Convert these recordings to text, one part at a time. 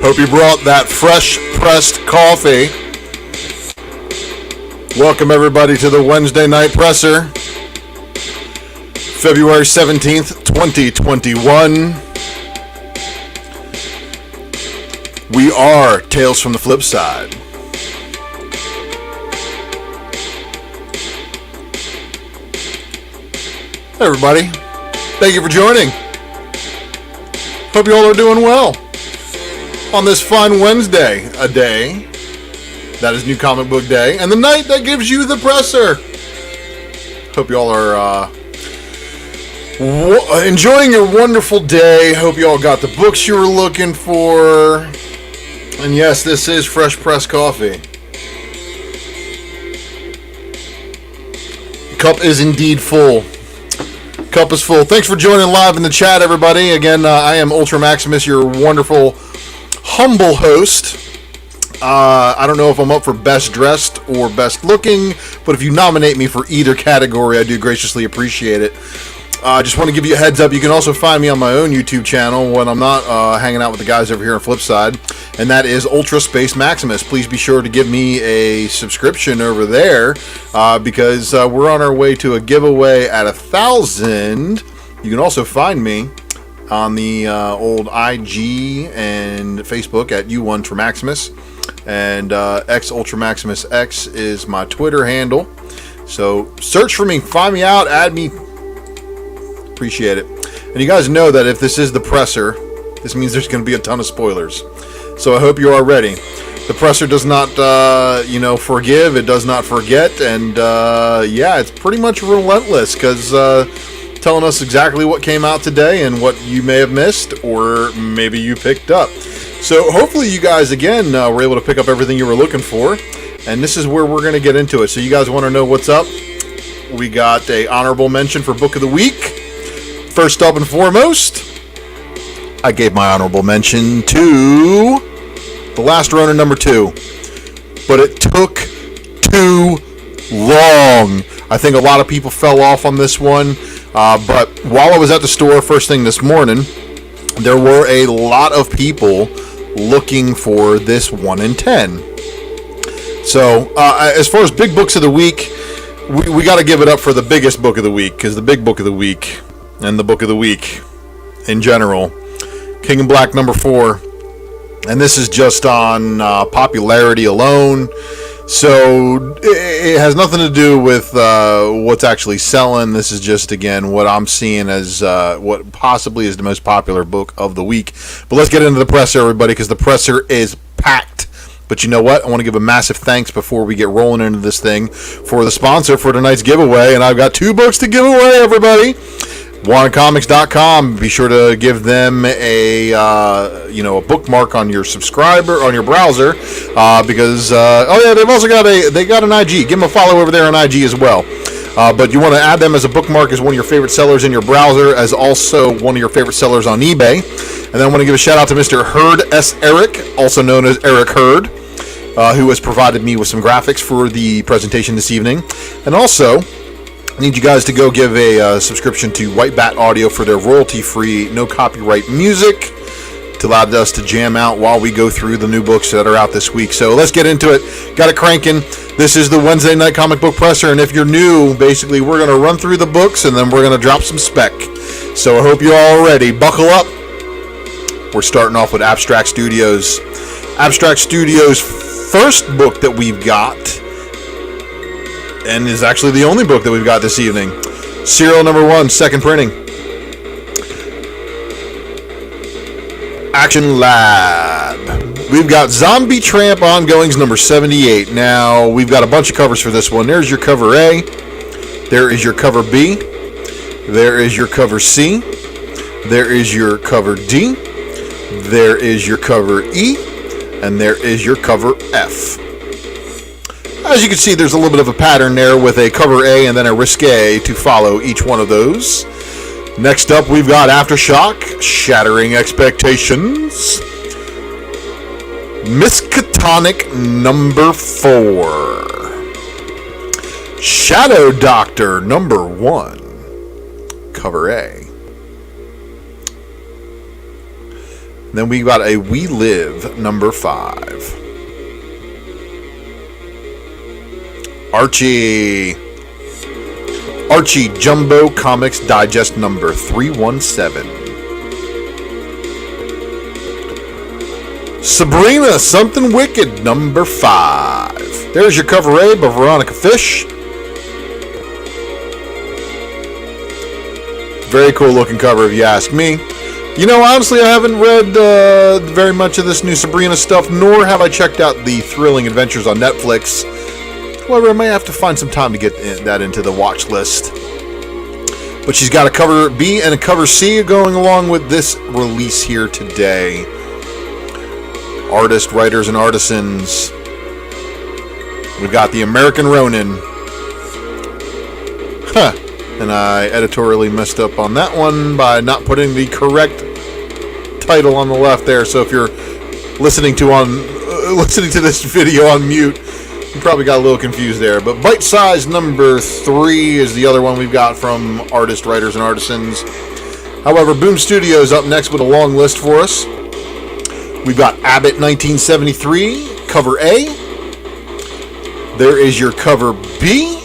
Hope you brought that fresh pressed coffee. Welcome everybody to the Wednesday Night Presser. February 17th, 2021. We are Tales from the Flipside. Hey everybody. Thank you for joining. Hope you all are doing well. On this fine Wednesday, a day that is New Comic Book Day, and the night that gives you the presser. Hope you all are enjoying your wonderful day. Hope you all got the books you were looking for. And yes, this is fresh pressed coffee. The cup is indeed full. Cup is full. Thanks for joining live in the chat, everybody. Again, I am Ultra Maximus, your wonderful, humble host. I don't know if I'm up for best dressed or best looking, but if you nominate me for either category, I do graciously appreciate it. I just want to give you a heads up. You can also find me on my own YouTube channel when I'm not hanging out with the guys over here on Flipside, and that is Ultra Space Maximus. Please be sure to give me a subscription over there because we're on our way to a giveaway at 1,000. You can also find me on the old IG and Facebook at Ultra Maximus, and X Ultra Maximus X is my Twitter handle. So search for me, find me out, add me. Appreciate it. And you guys know that if this is the presser, this means there's going to be a ton of spoilers. So I hope you are ready. The presser does not, forgive. It does not forget. And yeah, it's pretty much relentless because telling us exactly what came out today and what you may have missed or maybe you picked up. So hopefully you guys, again, were able to pick up everything you were looking for. And this is where we're going to get into it. So you guys want to know what's up? We got a honorable mention for Book of the Week. First up and foremost, I gave my honorable mention to The Last Ronin #2. But it took too long. I think a lot of people fell off on this one. But while I was at the store first thing this morning, there were a lot of people looking for this 1 in 10. So as far as big books of the week, we got to give it up for the biggest book of the week, because the big book of the week and the book of the week in general, King in Black #4, and this is just on popularity alone, so it has nothing to do with what's actually selling. This is just, again, what I'm seeing as what possibly is the most popular book of the week. But let's get into the presser, everybody, because the presser is packed. But you know what? I want to give a massive thanks before we get rolling into this thing for the sponsor for tonight's giveaway, and I've got 2 books to give away, everybody. WantedComics.com. Be sure to give them a bookmark on your subscriber, on your browser, because they've also got an IG. Give them a follow over there on IG as well. But you want to add them as a bookmark as one of your favorite sellers in your browser, as also one of your favorite sellers on eBay. And then I want to give a shout out to Mr. Hurd S. Eric, also known as Eric Hurd, who has provided me with some graphics for the presentation this evening. And also, I need you guys to go give a subscription to White Bat Audio for their royalty-free, no copyright music to allow us to jam out while we go through the new books that are out this week. So let's get into it. Got it cranking. This is the Wednesday Night Comic Book Presser, and if you're new, basically we're going to run through the books and then we're going to drop some spec. So I hope you're all ready. Buckle up. We're starting off with Abstract Studios. Abstract Studios' first book that we've got, and is actually the only book that we've got this evening. Serial #1, second printing. Action Lab. We've got Zombie Tramp Ongoings #78. Now, we've got a bunch of covers for this one. There's your cover A. There is your cover B. There is your cover C. There is your cover D. There is your cover E. And there is your cover F. As you can see, there's a little bit of a pattern there with a cover A and then a risque to follow each one of those. Next up, we've got Aftershock, Shattering Expectations. Miskatonic #4. Shadow Doctor #1. Cover A. Then we got a We Live number 5. Archie Jumbo Comics Digest number 317. Sabrina Something Wicked number 5. There's your cover A by Veronica Fish. Very cool looking cover if you ask me. You know, honestly, I haven't read very much of this new Sabrina stuff, nor have I checked out the Thrilling Adventures on Netflix. However, I may have to find some time to get that into the watch list. But she's got a cover B and a cover C going along with this release here today. Artists, writers, and artisans. We've got the American Ronin. And I editorially messed up on that one by not putting the correct title on the left there. So if you're listening to this video on mute, you probably got a little confused there. But Bite Size number 3 is the other one we've got from artists, writers, and artisans. However, Boom Studios up next with a long list for us. We've got Abbott 1973, cover A. There is your cover B.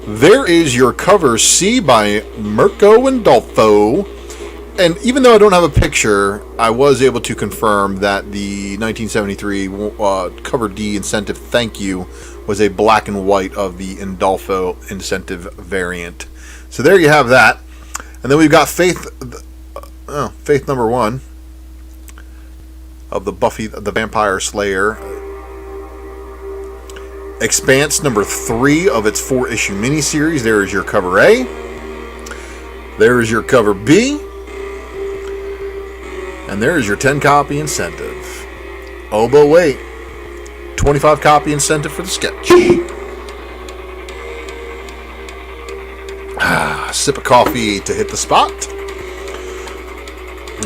There is your cover C by Mirko Andolfo. And even though I don't have a picture, I was able to confirm that the 1973 cover D incentive thank you was a black and white of the Andolfo incentive variant. So there you have that. And then we've got Faith number 1 of the Buffy the Vampire Slayer. Expanse number 3 of its 4-issue miniseries. There is your cover A. There is your cover B. And there is your 10-copy incentive. Oh, but wait. 25-copy incentive for the sketch. Sip of coffee to hit the spot.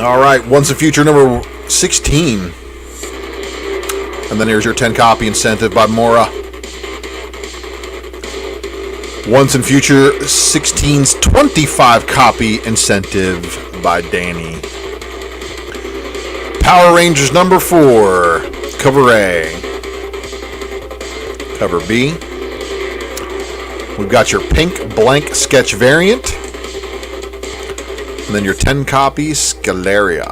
All right. Once a Future number 16. And then here's your 10-copy incentive by Mora. Once in Future 16's 25-copy incentive by Danny. Power Rangers number 4, cover A. Cover B. We've got your pink blank sketch variant. And then your 10-copy Scalaria.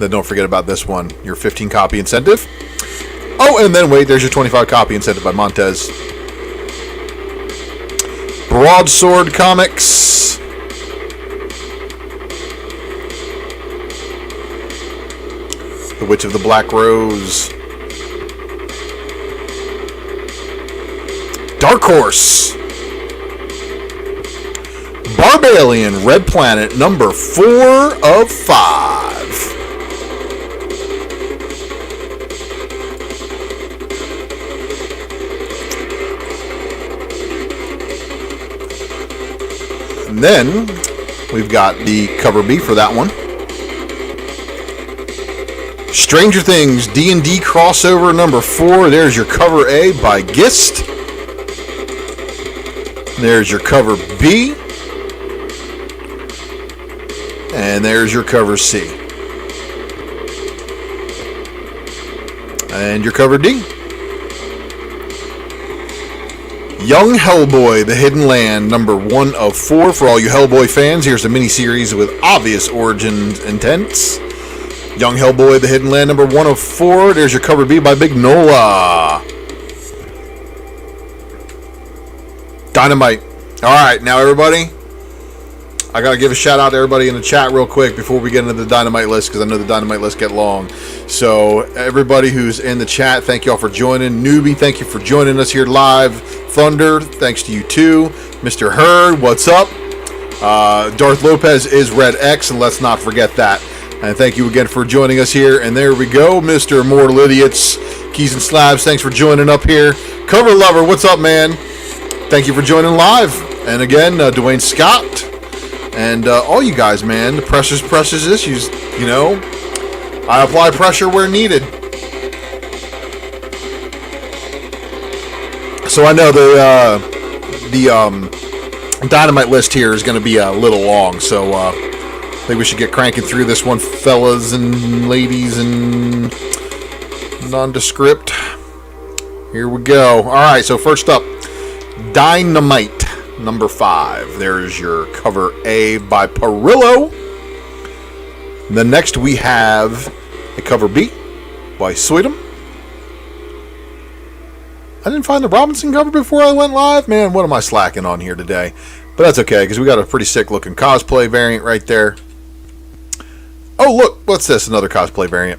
Then don't forget about this one, your 15-copy incentive. Oh, and then wait, there's your 25-copy incentive by Montez. Broadsword Comics. The Witch of the Black Rose. Dark Horse. Barbalian Red Planet number 4 of 5. And then we've got the cover B for that one. Stranger Things D&D crossover number 4. There's your cover A by Gist. There's your cover B. And there's your cover C. And your cover D. Young Hellboy, The Hidden Land, number 1 of 4. For all you Hellboy fans, here's a mini-series with obvious origin intents. Young Hellboy, The Hidden Land, number 1 of 4. There's your cover B by Big Nola. Dynamite. Alright, now everybody, I gotta give a shout out to everybody in the chat real quick before we get into the Dynamite list, because I know the Dynamite list get long. So everybody who's in the chat, thank you all for joining. Newbie, thank you for joining us here live. Thunder, thanks to you too. Mr. Hurd, what's up? Darth Lopez is Red X, and let's not forget that. And thank you again for joining us here. And there we go, Mr. Immortal Idiots, Keys and Slabs, thanks for joining up here. Cover Lover, what's up, man? Thank you for joining live. And again, Dwayne Scott, and all you guys, man. The pressure's issues, you know. I apply pressure where needed. So I know the Dynamite list here is going to be a little long, so think we should get cranking through this one, fellas and ladies and nondescript. Here we go. All right, so first up, Dynamite, number 5. There's your cover A by Perillo. The next we have a cover B by Soydom. I didn't find the Robinson cover before I went live. Man, what am I slacking on here today? But that's okay, because we got a pretty sick looking cosplay variant right there. Oh, look, what's this? Another cosplay variant.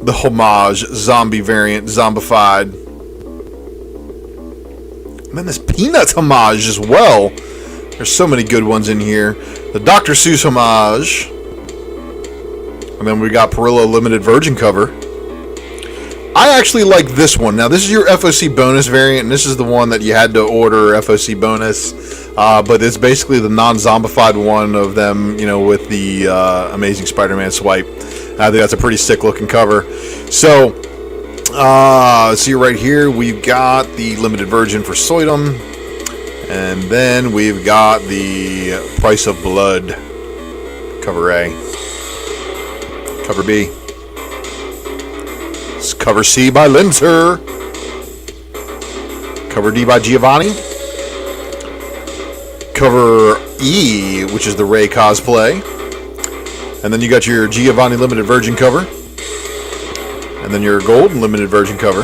The homage zombie variant, zombified. And then this Peanuts homage as well. There's so many good ones in here. The Dr. Seuss homage. And then we got Perillo limited virgin cover. I actually like this one. Now, this is your FOC bonus variant, and this is the one that you had to order FOC bonus. But it's basically the non-zombified one of them, you know, with the Amazing Spider-Man swipe. I think that's a pretty sick-looking cover. So, see right here, we've got the limited version for Soydom. And then we've got the Price of Blood, cover A. Cover B. It's cover C by Linzer. Cover D by Giovanni. Cover E, which is the Ray cosplay. And then you got your Giovanni limited virgin cover. And then your gold limited virgin cover.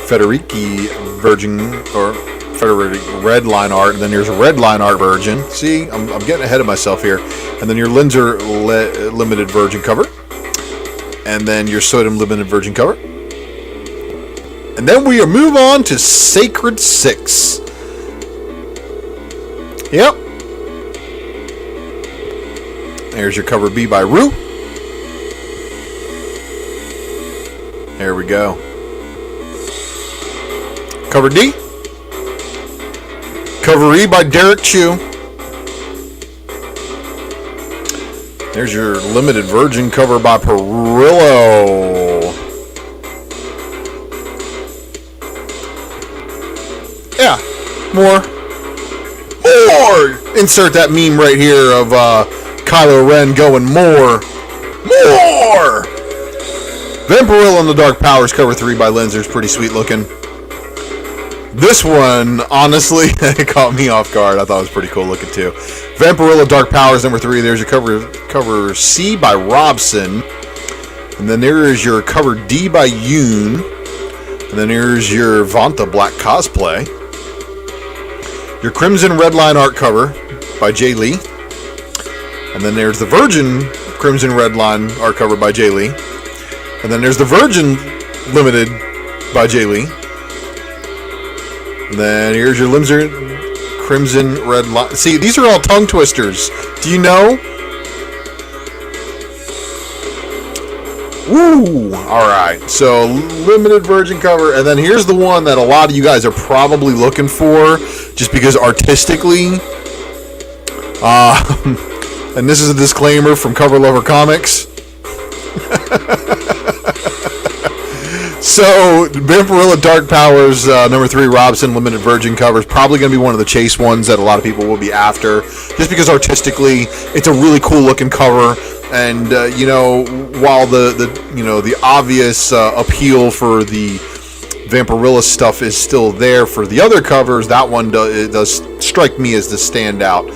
Federici virgin, or Federici red line art. And then there's a red line art virgin. See, I'm getting ahead of myself here. And then your Linzer limited virgin cover. And then your Soydom limited virgin cover. And then we move on to Sacred 6. Yep. There's your cover B by Rue. There we go. Cover D. Cover E by Derek Chu. There's your limited virgin cover by Perillo. Yeah, more. Insert that meme right here of Kylo Ren going more. Vampirilla and the Dark Powers cover 3 by Linzer is pretty sweet looking. This one, honestly, it caught me off guard. I thought it was pretty cool looking too. Vampirilla Dark Powers number 3. There's your cover C by Robson. And then there is your cover D by Yoon. And then there's your Vanta Black cosplay. Your Crimson Red Line art cover by Jay Lee. And then there's the Virgin Crimson Red Line art cover by Jay Lee. And then there's the Virgin Limited by Jay Lee. And then here's your Linzer Crimson Red Line. See, these are all tongue twisters. Do you know? Woo! Alright, so limited virgin cover. And then here's the one that a lot of you guys are probably looking for, just because artistically. And this is a disclaimer from Cover Lover Comics. So, Vampirilla Dark Powers, number 3, Robson, limited virgin cover is probably going to be one of the chase ones that a lot of people will be after, just because artistically, it's a really cool looking cover, and you know, while the obvious appeal for the Vampirilla stuff is still there for the other covers, that one does strike me as the standout.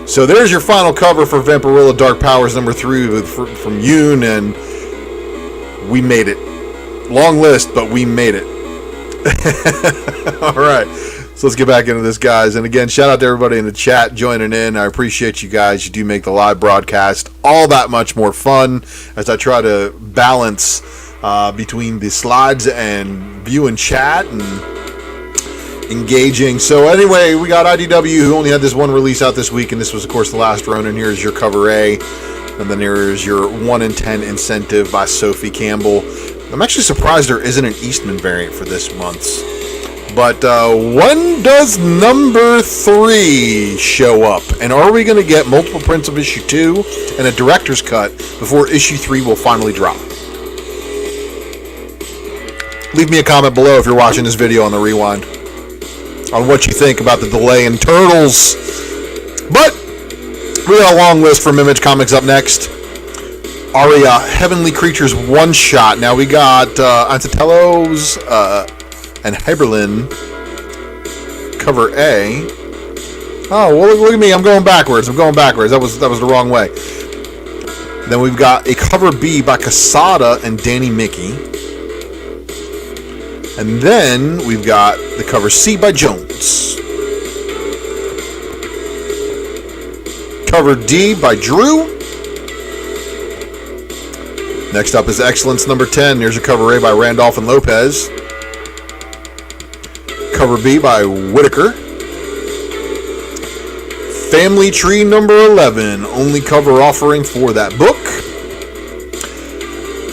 So there's your final cover for Vampirilla Dark Powers number 3 from Yoon, and we made it. Long list, but we made it. All right, so let's get back into this, guys. And again, shout out to everybody in the chat joining in. I appreciate you guys. You do make the live broadcast all that much more fun as I try to balance between the slides and view and chat and engaging. So anyway, we got IDW, who only had this one release out this week, and this was, of course, the last run. And here's your cover A. And then there's your 1 in 10 incentive by Sophie Campbell. I'm actually surprised there isn't an Eastman variant for this month's. But when does number 3 show up? And are we going to get multiple prints of issue 2 and a director's cut before issue 3 will finally drop? Leave me a comment below if you're watching this video on the rewind. on what you think about the delay in Turtles. But we got a long list from Image Comics up next. Aria, Heavenly Creatures one-shot. Now we got Antitellos and Hyberlin, cover A. Oh, well, look at me. I'm going backwards. That was the wrong way. Then we've got a cover B by Casada and Danny Mickey. And then we've got the cover C by Jones. Cover D by Drew. Next up is Excellence number 10. There's a cover A by Randolph and Lopez. Cover B by Whitaker. Family Tree number 11. Only cover offering for that book.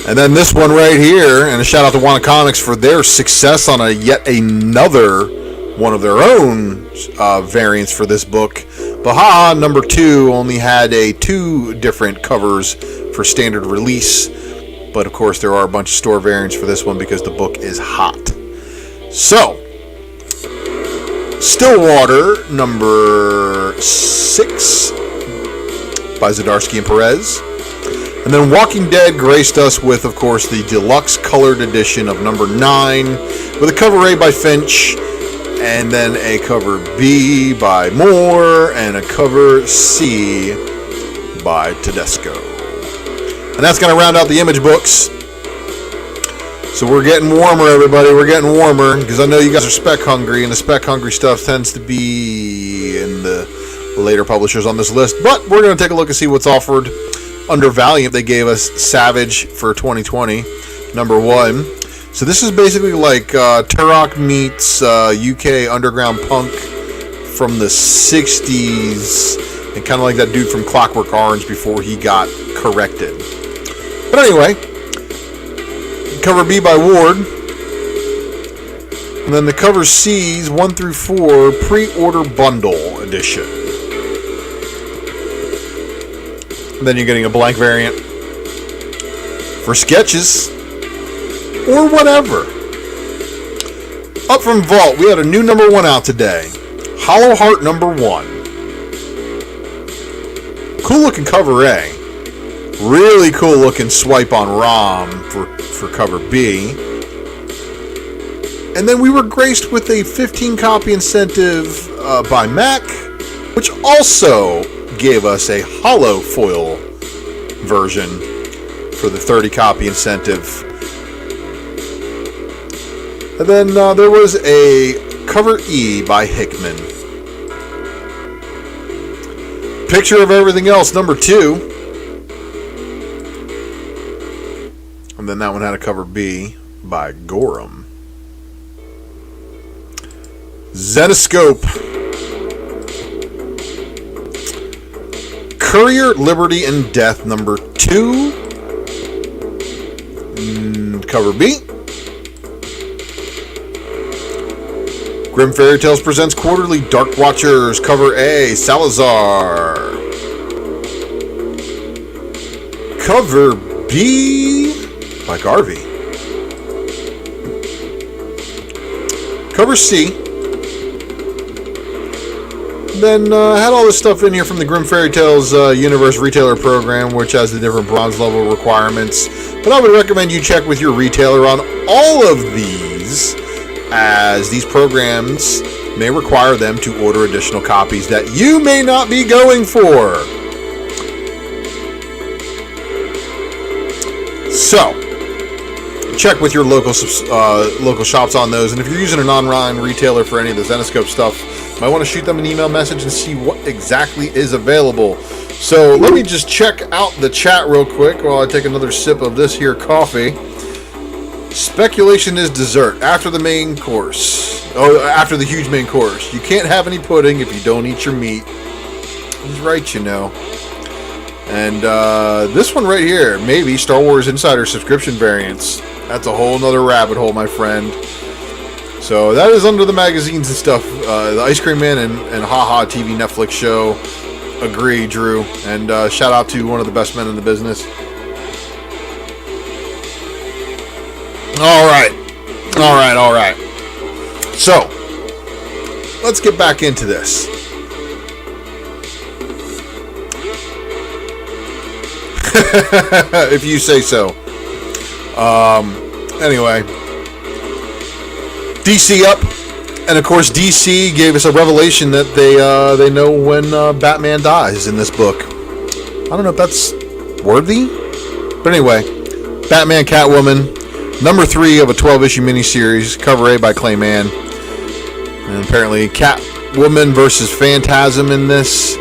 And then this one right here, and a shout out to Wanna Comics for their success on yet another one of their own variants for this book. Baha number 2 only had 2 different covers for standard release. But of course, there are a bunch of store variants for this one because the book is hot. So, Stillwater, number 6, by Zdarsky and Perez. And then Walking Dead graced us with, of course, the deluxe colored edition of number 9, with a cover A by Finch, and then a cover B by Moore, and a cover C by Tedesco. And that's going to round out the Image books. So we're getting warmer, everybody. We're getting warmer because I know you guys are spec hungry, and the spec hungry stuff tends to be in the later publishers on this list. But we're going to take a look and see what's offered under Valiant. They gave us Savage for 2020, number 1. So this is basically like Turok meets UK underground punk from the 60s, and kind of like that dude from Clockwork Orange before he got corrected. But anyway, cover B by Ward, and then the cover C's 1 through 4 pre-order bundle edition. And then you're getting a blank variant for sketches or whatever. Up from Vault, we had a new number 1 out today. Hollow Heart number 1. Cool looking cover A. Really cool looking swipe on ROM for cover B. And then we were graced with a 15 copy incentive by Mac, which also gave us a hollow foil version for the 30 copy incentive. And then there was a cover E by Hickman. Picture of Everything Else number 2. And then that one had a cover B by Gorham. Zenoscope. Courier, Liberty, and Death number 2. Cover B. Grim Fairy Tales presents Quarterly Dark Watchers, cover A, Salazar. Cover B by Garvey. Cover C. Then had all this stuff in here from the Grim Fairy Tales Universe Retailer Program, which has the different bronze level requirements. But I would recommend you check with your retailer on all of these, as these programs may require them to order additional copies that you may not be going for. So, check with your local shops on those, and if you're using an online retailer for any of the Zenoscope stuff, you might want to shoot them an email message and see what exactly is available. So let me just check out the chat real quick while I take another sip of this here coffee. Speculation is dessert after the main course. Oh, after the huge main course. You can't have any pudding if you don't eat your meat. He's right, you know. And this one right here, maybe Star Wars Insider subscription variants. That's a whole nother rabbit hole, my friend. So that is under the magazines and stuff. The Ice Cream Man and Haha TV Netflix show. Agree, Drew. And shout out to one of the best men in the business. All right. So, let's get back into this. If you say so. Anyway, DC up, and of course DC gave us a revelation that they know when Batman dies in this book. I don't know if that's worthy, but anyway, Batman Catwoman, number 3 of a 12-issue miniseries, cover A by Clayman, and apparently Catwoman versus Phantasm in this.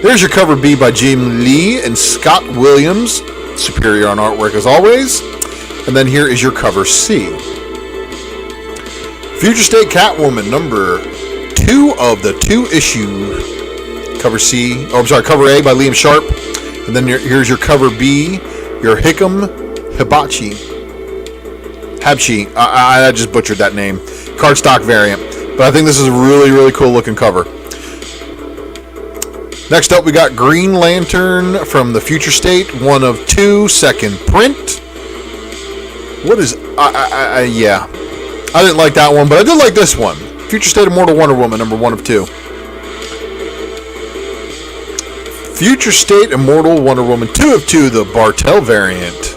There's your cover B by Jim Lee and Scott Williams, superior on artwork as always. And then here is your cover C. Future State Catwoman, number 2 of the 2-issue cover C. Oh, I'm sorry, cover A by Liam Sharp. And then here's your cover B, your Hickam Habchi. I just butchered that name. Cardstock variant. But I think this is a really, really cool looking cover. Next up, we got Green Lantern from the Future State, 1 of 2, second print. What is... yeah. I didn't like that one, but I did like this one. Future State Immortal Wonder Woman, number 1 of 2. Future State Immortal Wonder Woman, 2 of 2, the Bartel variant.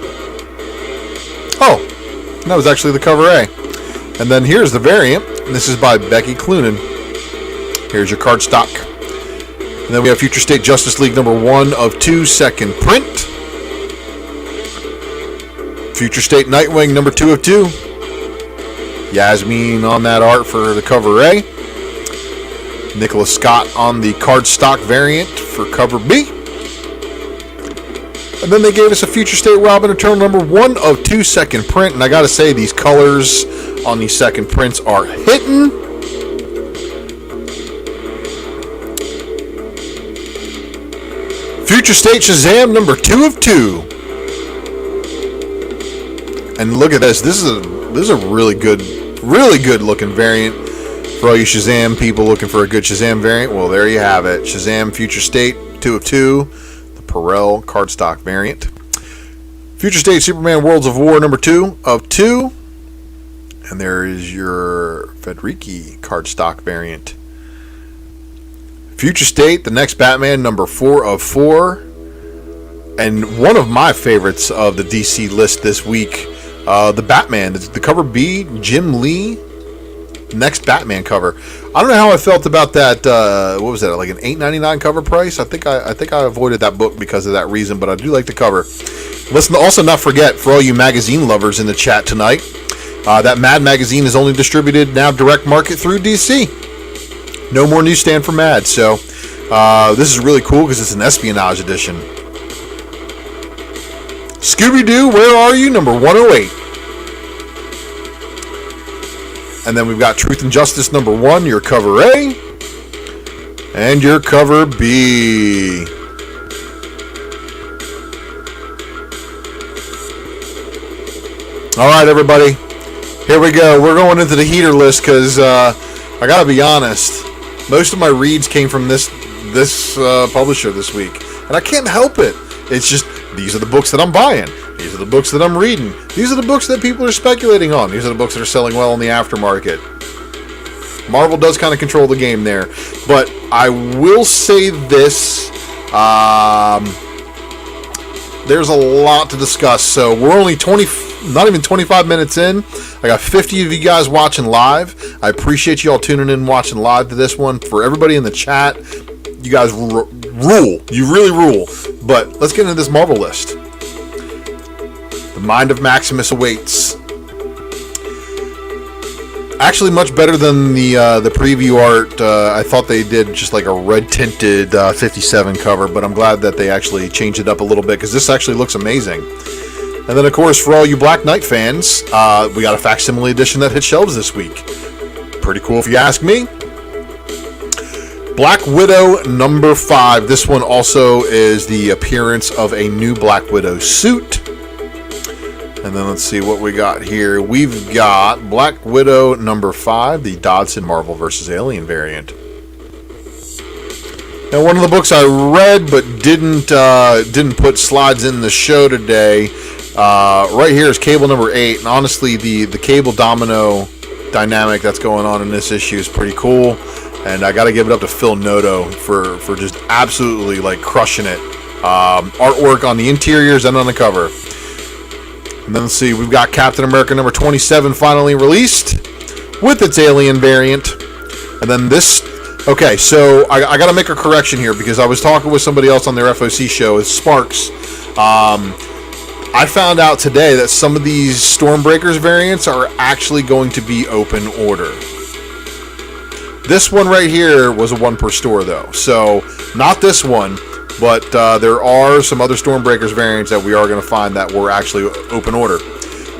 Oh, that was actually the cover A. And then here's the variant. And this is by Becky Cloonan. Here's your cardstock. And then we have Future State Justice League number 1 of 2, second print. Future State Nightwing number 2 of 2. Yasmin on that art for the cover A. Nicholas Scott on the cardstock variant for cover B. And then they gave us a Future State Robin Eternal number 1 of 2, second print. And I gotta say, these colors on these second prints are hitting. Future State Shazam number 2 of 2. And look at this. This is a really good looking variant for all you Shazam people looking for a good Shazam variant. Well, there you have it. Shazam Future State 2 of 2, the Perel cardstock variant. Future State Superman Worlds of War number 2 of 2. And there is your Federici cardstock variant. Future State, the Next Batman, number 4 of 4. And one of my favorites of the DC list this week, the Batman, the cover B, Jim Lee, Next Batman cover. I don't know how I felt about that. What was that? Like an $8.99 cover price? I think I avoided that book because of that reason, but I do like the cover. Let's also not forget, for all you magazine lovers in the chat tonight, that Mad magazine is only distributed now direct market through DC. No more newsstand for Mad. So this is really cool because it's an espionage edition. Scooby-Doo, Where Are You? Number 108. And then we've got Truth and Justice number 1, your cover A. And your cover B. Alright, everybody. Here we go. We're going into the heater list because I gotta be honest. Most of my reads came from this publisher this week. And I can't help it. It's just, these are the books that I'm buying. These are the books that I'm reading. These are the books that people are speculating on. These are the books that are selling well in the aftermarket. Marvel does kind of control the game there. But I will say this. There's a lot to discuss. So we're only not even 25 minutes in. I got 50 of you guys watching live. I appreciate you all tuning in watching live to this one. For everybody in the chat, you guys rule. You really rule. But let's get into this Marvel list. The Mind of Maximus awaits. Actually, much better than the preview art. I thought they did just like a red tinted 57 cover, but I'm glad that they actually changed it up a little bit because this actually looks amazing. And then, of course, for all you Black Knight fans, we got a facsimile edition that hit shelves this week. Pretty cool if you ask me. Black Widow number 5. This one also is the appearance of a new Black Widow suit. And then let's see what we got here. We've got Black Widow number 5, the Dodson Marvel vs. Alien variant. Now, one of the books I read but didn't put slides in the show today. Right here is Cable number 8, and honestly, the Cable Domino dynamic that's going on in this issue is pretty cool. And I got to give it up to Phil Noto for just absolutely like crushing it. Artwork on the interiors and on the cover. And then let's see, we've got Captain America number 27 finally released with its alien variant. And then this, okay, so I got to make a correction here because I was talking with somebody else on their FOC show, it's Sparks. I found out today that some of these Stormbreakers variants are actually going to be open order. This one right here was a one per store though, so not this one, but there are some other Stormbreakers variants that we are going to find that were actually open order.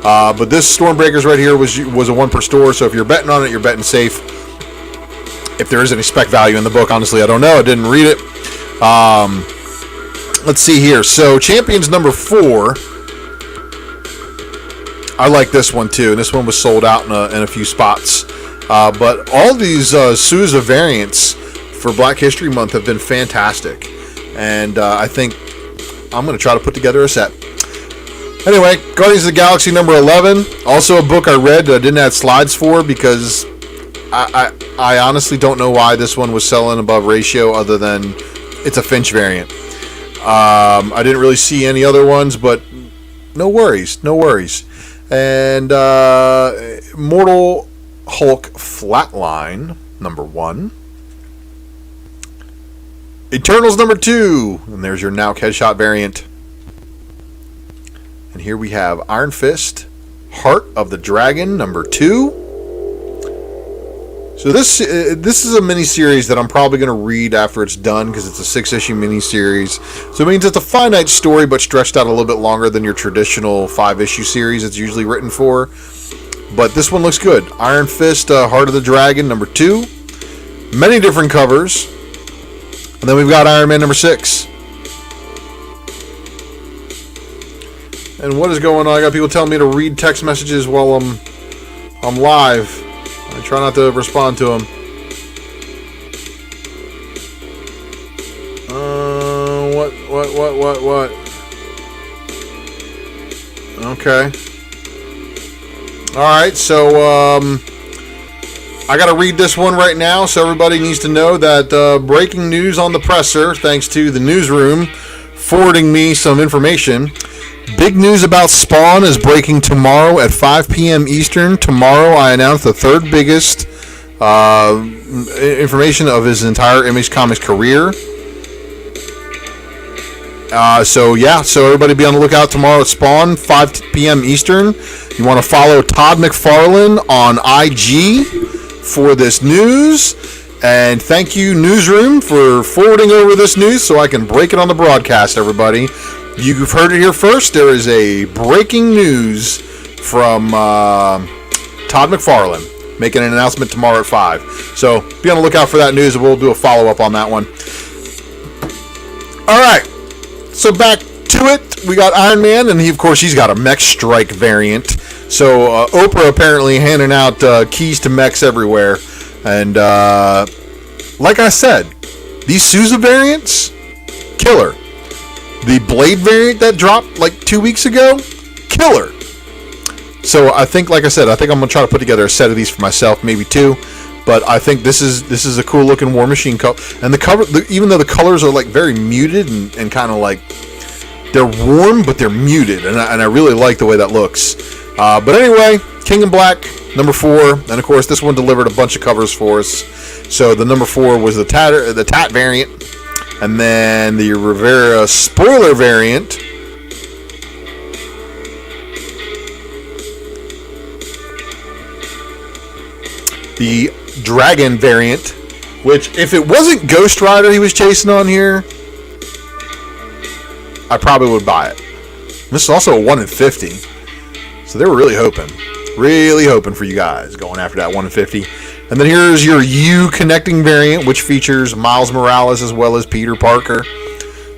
But this Stormbreakers right here was a one per store, so if you're betting on it, you're betting safe. If there is any spec value in the book, honestly, I don't know. I didn't read it. Let's see here. So Champions number 4. I like this one too, and this one was sold out in a few spots. But all these Sousa variants for Black History Month have been fantastic. And I think I'm going to try to put together a set. Anyway, Guardians of the Galaxy number 11. Also a book I read that I didn't add slides for because I honestly don't know why this one was selling above ratio other than it's a Finch variant. I didn't really see any other ones, but no worries. And Mortal Hulk Flatline number 1. Eternals number 2. And there's your Nauk Headshot variant. And here we have Iron Fist, Heart of the Dragon number 2. So this is a mini-series that I'm probably going to read after it's done because it's a 6-issue mini-series. So it means it's a finite story but stretched out a little bit longer than your traditional 5-issue series it's usually written for. But this one looks good. Iron Fist, Heart of the Dragon number 2. Many different covers. And then we've got Iron Man number 6. And what is going on? I got people telling me to read text messages while I'm live. I try not to respond to them. What? Okay. Alright, so I gotta read this one right now, so everybody needs to know that breaking news on the presser, thanks to the newsroom forwarding me some information. Big news about Spawn is breaking tomorrow at 5 p.m. Eastern. Tomorrow I announce the third biggest information of his entire Image Comics career. So everybody be on the lookout tomorrow at Spawn, 5 p.m. Eastern. You want to follow Todd McFarlane on IG for this news. And thank you, Newsroom, for forwarding over this news so I can break it on the broadcast, everybody. You've heard it here first. There is a breaking news from Todd McFarlane making an announcement tomorrow at 5. So be on the lookout for that news, and we'll do a follow-up on that one. All right. So back to it. We got Iron Man, and he's got a Mech Strike variant. So Oprah apparently handing out keys to mechs everywhere. And like I said, these Sousa variants, killer. The Blade variant that dropped like 2 weeks ago, killer. So I think, like I said, I'm going to try to put together a set of these for myself, maybe 2. But I think this is a cool looking War Machine cover. And the cover, even though the colors are like very muted and kind of like, they're warm, but they're muted. And I really like the way that looks. But anyway, King in Black, number 4. And of course, this one delivered a bunch of covers for us. So the number 4 was the Tat variant. And then the Rivera spoiler variant. The Dragon variant, which if it wasn't Ghost Rider he was chasing on here, I probably would buy it. This is also a 1 in 50. So they were really hoping for you guys going after that 1 in 50. And then here's your U connecting variant, which features Miles Morales as well as Peter Parker.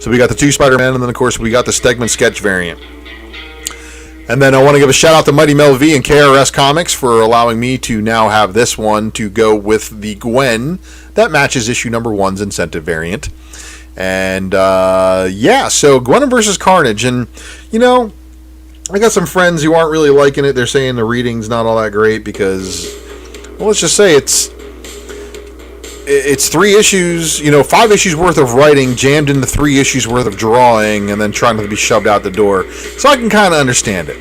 So we got the 2 Spider-Man, and then of course we got the Stegman sketch variant. And then I want to give a shout out to Mighty Mel V and KRS Comics for allowing me to now have this one to go with the Gwen that matches issue number 1's incentive variant. And so Gwen versus Carnage. And I got some friends who aren't really liking it. They're saying the reading's not all that great because, well, let's just say it's 3 issues, 5 issues worth of writing jammed into 3 issues worth of drawing and then trying to be shoved out the door. So I can kind of understand it.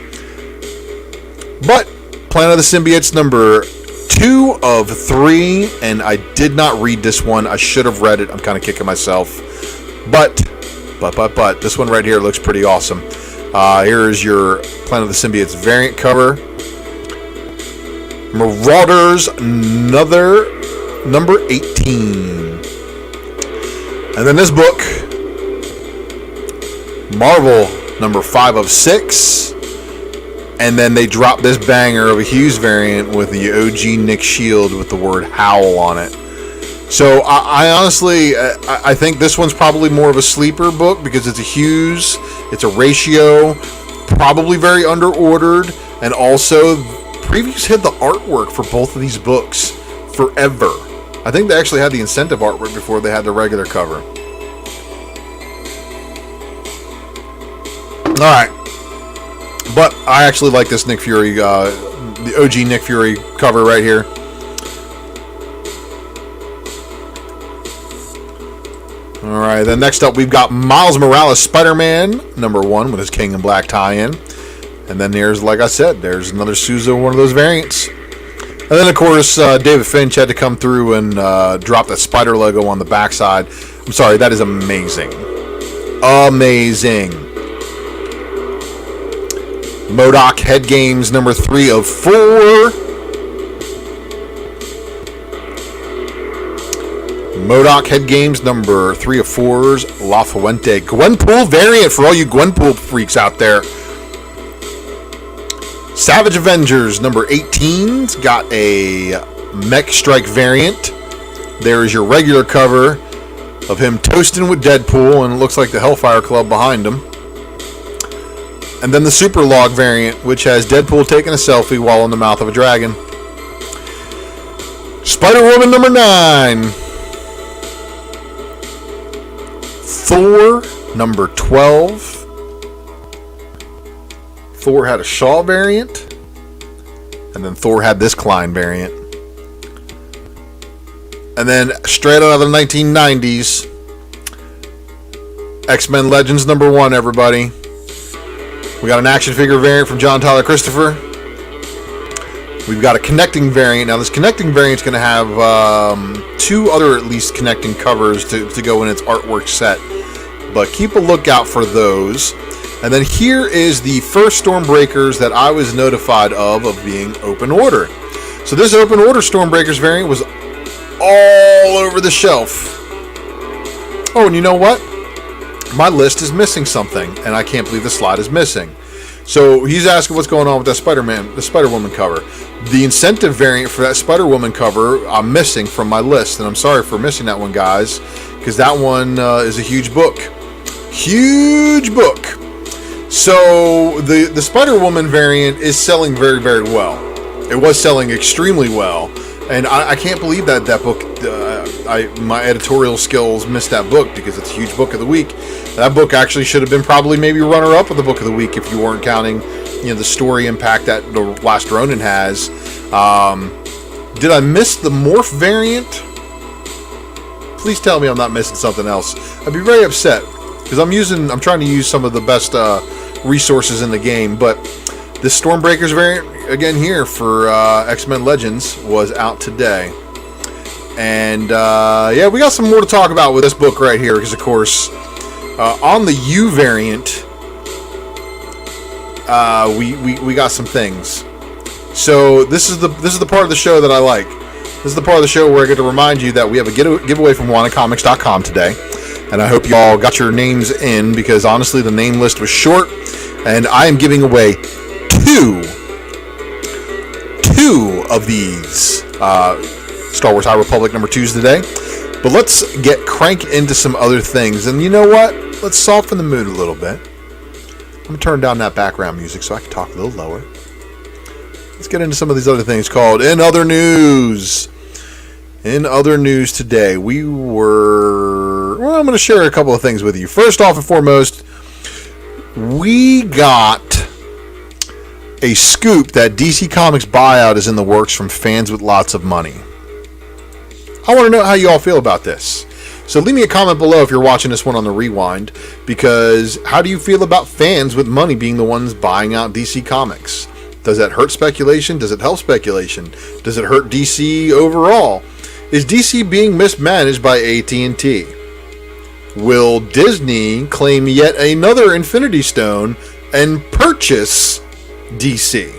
But Planet of the Symbiotes number 2 of 3, and I did not read this one. I should have read it. I'm kind of kicking myself. But this one right here looks pretty awesome. Here is your Planet of the Symbiotes variant cover. Marauders, number 18. And then this book, Marvel, number 5 of 6. And then they dropped this banger of a Hughes variant with the OG Nick Shield with the word Howl on it. So I honestly, I think this one's probably more of a sleeper book because it's a Hughes, it's a ratio, probably very under-ordered, and also previews hid the artwork for both of these books forever. I think they actually had the incentive artwork before they had the regular cover. Alright. But I actually like this Nick Fury, the OG Nick Fury cover right here. Alright, then next up we've got Miles Morales Spider-Man, number 1 with his King in Black tie-in. And then there's, like I said, there's another Sousa, one of those variants. And then, of course, David Finch had to come through and drop that spider logo on the backside. I'm sorry, that is amazing. Amazing. MODOK Head Games, number 3 of 4. MODOK Head Games, number 3 of 4's La Fuente Gwenpool variant for all you Gwenpool freaks out there. Savage Avengers, number 18's got a Mech Strike variant. There is your regular cover of him toasting with Deadpool, and it looks like the Hellfire Club behind him. And then the Super Log variant, which has Deadpool taking a selfie while in the mouth of a dragon. Spider-Woman number 9. Thor number 12. Thor had a Shaw variant. And then Thor had this Klein variant. And then straight out of the 1990s, X-Men Legends number 1, everybody. We got an action figure variant from John Tyler Christopher. We've got a connecting variant. Now, this connecting variant is going to have 2 other, at least, connecting covers to go in its artwork set. But keep a lookout for those. And then here is the first Stormbreakers that I was notified of being open order. So this open order Stormbreakers variant was all over the shelf. Oh, and you know what? My list is missing something, and I can't believe the slide is missing. So he's asking what's going on with that the Spider-Woman cover. The incentive variant for that Spider-Woman cover I'm missing from my list, and I'm sorry for missing that one, guys, because that one is a huge book. Huge book. So the Spider-Woman variant is selling very, very well. It was selling extremely well, and I can't believe that book. My editorial skills missed that book because it's a huge book of the week. That book actually should have been probably maybe runner-up of the book of the week if you weren't counting, the story impact that The Last Ronin has. Did I miss the Morph variant? Please tell me I'm not missing something else. I'd be very upset because I'm trying to use some of the best resources in the game, but this Stormbreakers variant again here for X-Men Legends was out today. And yeah, we got some more to talk about with this book right here because, of course, on the U variant, we got some things. So this is the part of the show that I like. This is the part of the show where I get to remind you that we have a giveaway from WannaComics.com today, and I hope you all got your names in because honestly, the name list was short, and I am giving away two of these. Star Wars High Republic number 2s today. But let's get crank into some other things. And you know what? Let's soften the mood a little bit. I'm going to turn down that background music so I can talk a little lower. Let's get into some of these other things called In Other News. In other news today, I'm going to share a couple of things with you. First off and foremost, we got a scoop that DC Comics buyout is in the works from fans with lots of money. I want to know how you all feel about this. So leave me a comment below if you're watching this one on the rewind, because how do you feel about fans with money being the ones buying out DC Comics? Does that hurt speculation? Does it help speculation? Does it hurt DC overall? Is DC being mismanaged by AT&T? Will Disney claim yet another Infinity Stone and purchase DC?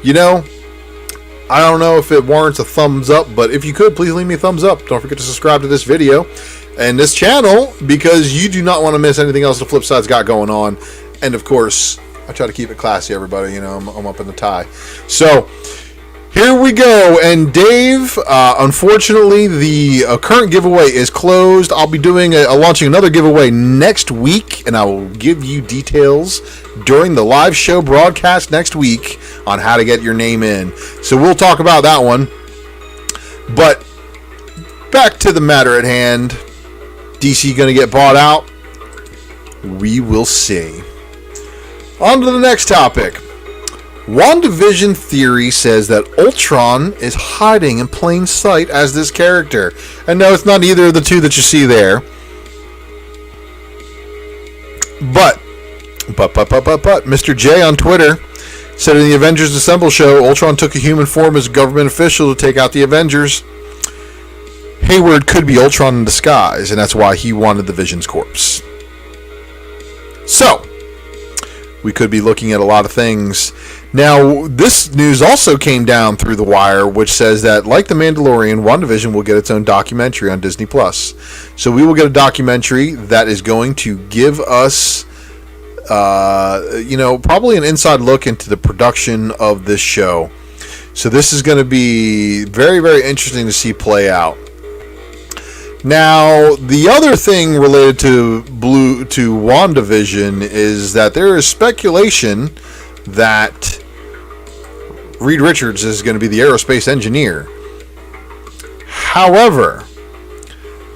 You know, I don't know if it warrants a thumbs up, but if you could, please leave me a thumbs up. Don't forget to subscribe to this video and this channel, because you do not want to miss anything else the Flipside's got going on. And of course, I try to keep it classy, everybody. You know, I'm up in the tie. So here we go. And Dave, unfortunately, the current giveaway is closed. I'll be doing launching another giveaway next week, and I will give you details during the live show broadcast next week on how to get your name in. So we'll talk about that one. But back to the matter at hand. DC going to get bought out? We will see. On to the next topic. WandaVision theory says that Ultron is hiding in plain sight as this character. And no, it's not either of the two that you see there. But Mr. J on Twitter said in the Avengers Assemble show, Ultron took a human form as a government official to take out the Avengers. Hayward could be Ultron in disguise, and that's why he wanted the Vision's corpse. So, we could be looking at a lot of things. Now, this news also came down through the wire, which says that, like The Mandalorian, WandaVision will get its own documentary on Disney+. So we will get a documentary that is going to give us, probably an inside look into the production of this show. So this is going to be very, very interesting to see play out. Now, the other thing related to WandaVision is that there is speculation that Reed Richards is going to be the aerospace engineer. However,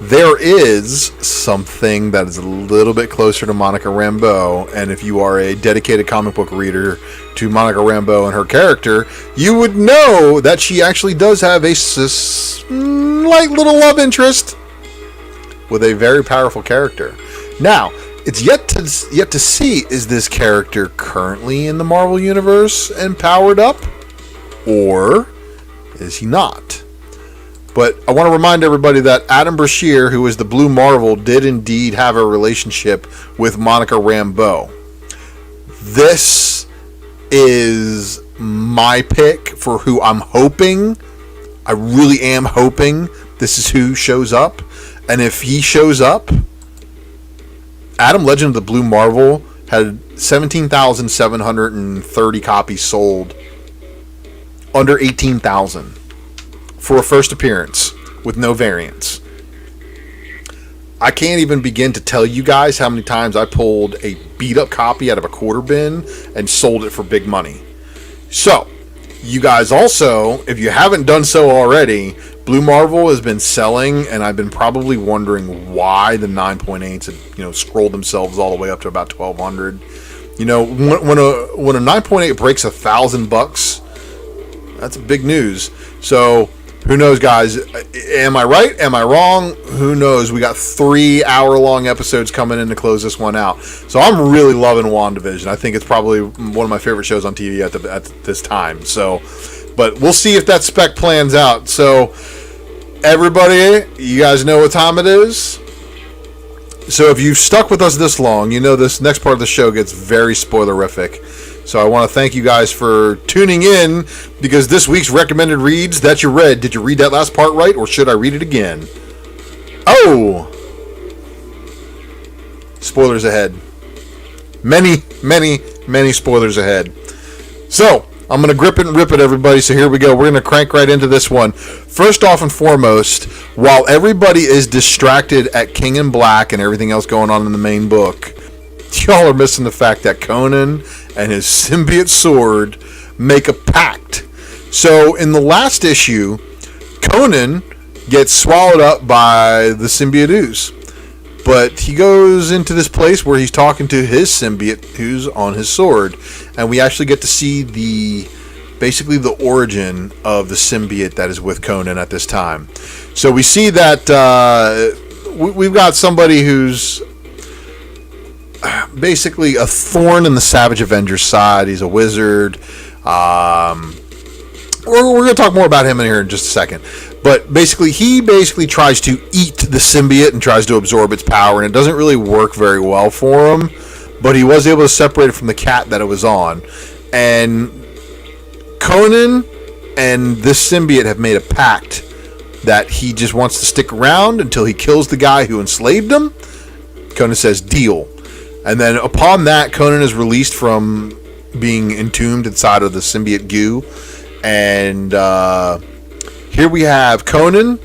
there is something that is a little bit closer to Monica Rambeau, and if you are a dedicated comic book reader to Monica Rambeau and her character, you would know that she actually does have a slight little love interest with a very powerful character. Now, it's yet to see, is this character currently in the Marvel Universe and powered up, or is he not? But I want to remind everybody that Adam Brashear, who is the Blue Marvel, did indeed have a relationship with Monica Rambeau. This is my pick for who I'm hoping. I really am hoping this is who shows up. And if he shows up, Adam Legend of the Blue Marvel had 17,730 copies sold, under 18,000 for a first appearance with no variants. I can't even begin to tell you guys how many times I pulled a beat up copy out of a quarter bin and sold it for big money. So, you guys also, if you haven't done so already, Blue Marvel has been selling, and I've been probably wondering why the 9.8s had, scrolled themselves all the way up to about 1,200. When a 9.8 breaks $1,000, that's big news. So who knows, guys? Am I right? Am I wrong? Who knows? We got 3-hour-long episodes coming in to close this one out. So I'm really loving WandaVision. I think it's probably one of my favorite shows on TV at this time. So, but we'll see if that spec plans out. So, everybody, you guys know what time it is. So if you've stuck with us this long, you know this next part of the show gets very spoilerific. So I want to thank you guys for tuning in, because this week's recommended reads that you read, did you read that last part right, or should I read it again? Oh! Spoilers ahead. Many, many, many spoilers ahead. So, I'm going to grip it and rip it, everybody. So here we go. We're going to crank right into this one. First off and foremost, while everybody is distracted at King in Black and everything else going on in the main book, y'all are missing the fact that Conan and his symbiote sword make a pact. So in the last issue, Conan gets swallowed up by the symbiote ooze. But he goes into this place where he's talking to his symbiote who's on his sword. And we actually get to see basically the origin of the symbiote that is with Conan at this time. So we see that we've got somebody who's basically a thorn in the Savage Avengers side. He's a wizard. We're going to talk more about him in here in just a second. But basically, he tries to eat the symbiote and tries to absorb its power, and it doesn't really work very well for him. But he was able to separate it from the cat that it was on. And Conan and this symbiote have made a pact that he just wants to stick around until he kills the guy who enslaved him. Conan says, deal. And then upon that, Conan is released from being entombed inside of the symbiote goo. And here we have Conan,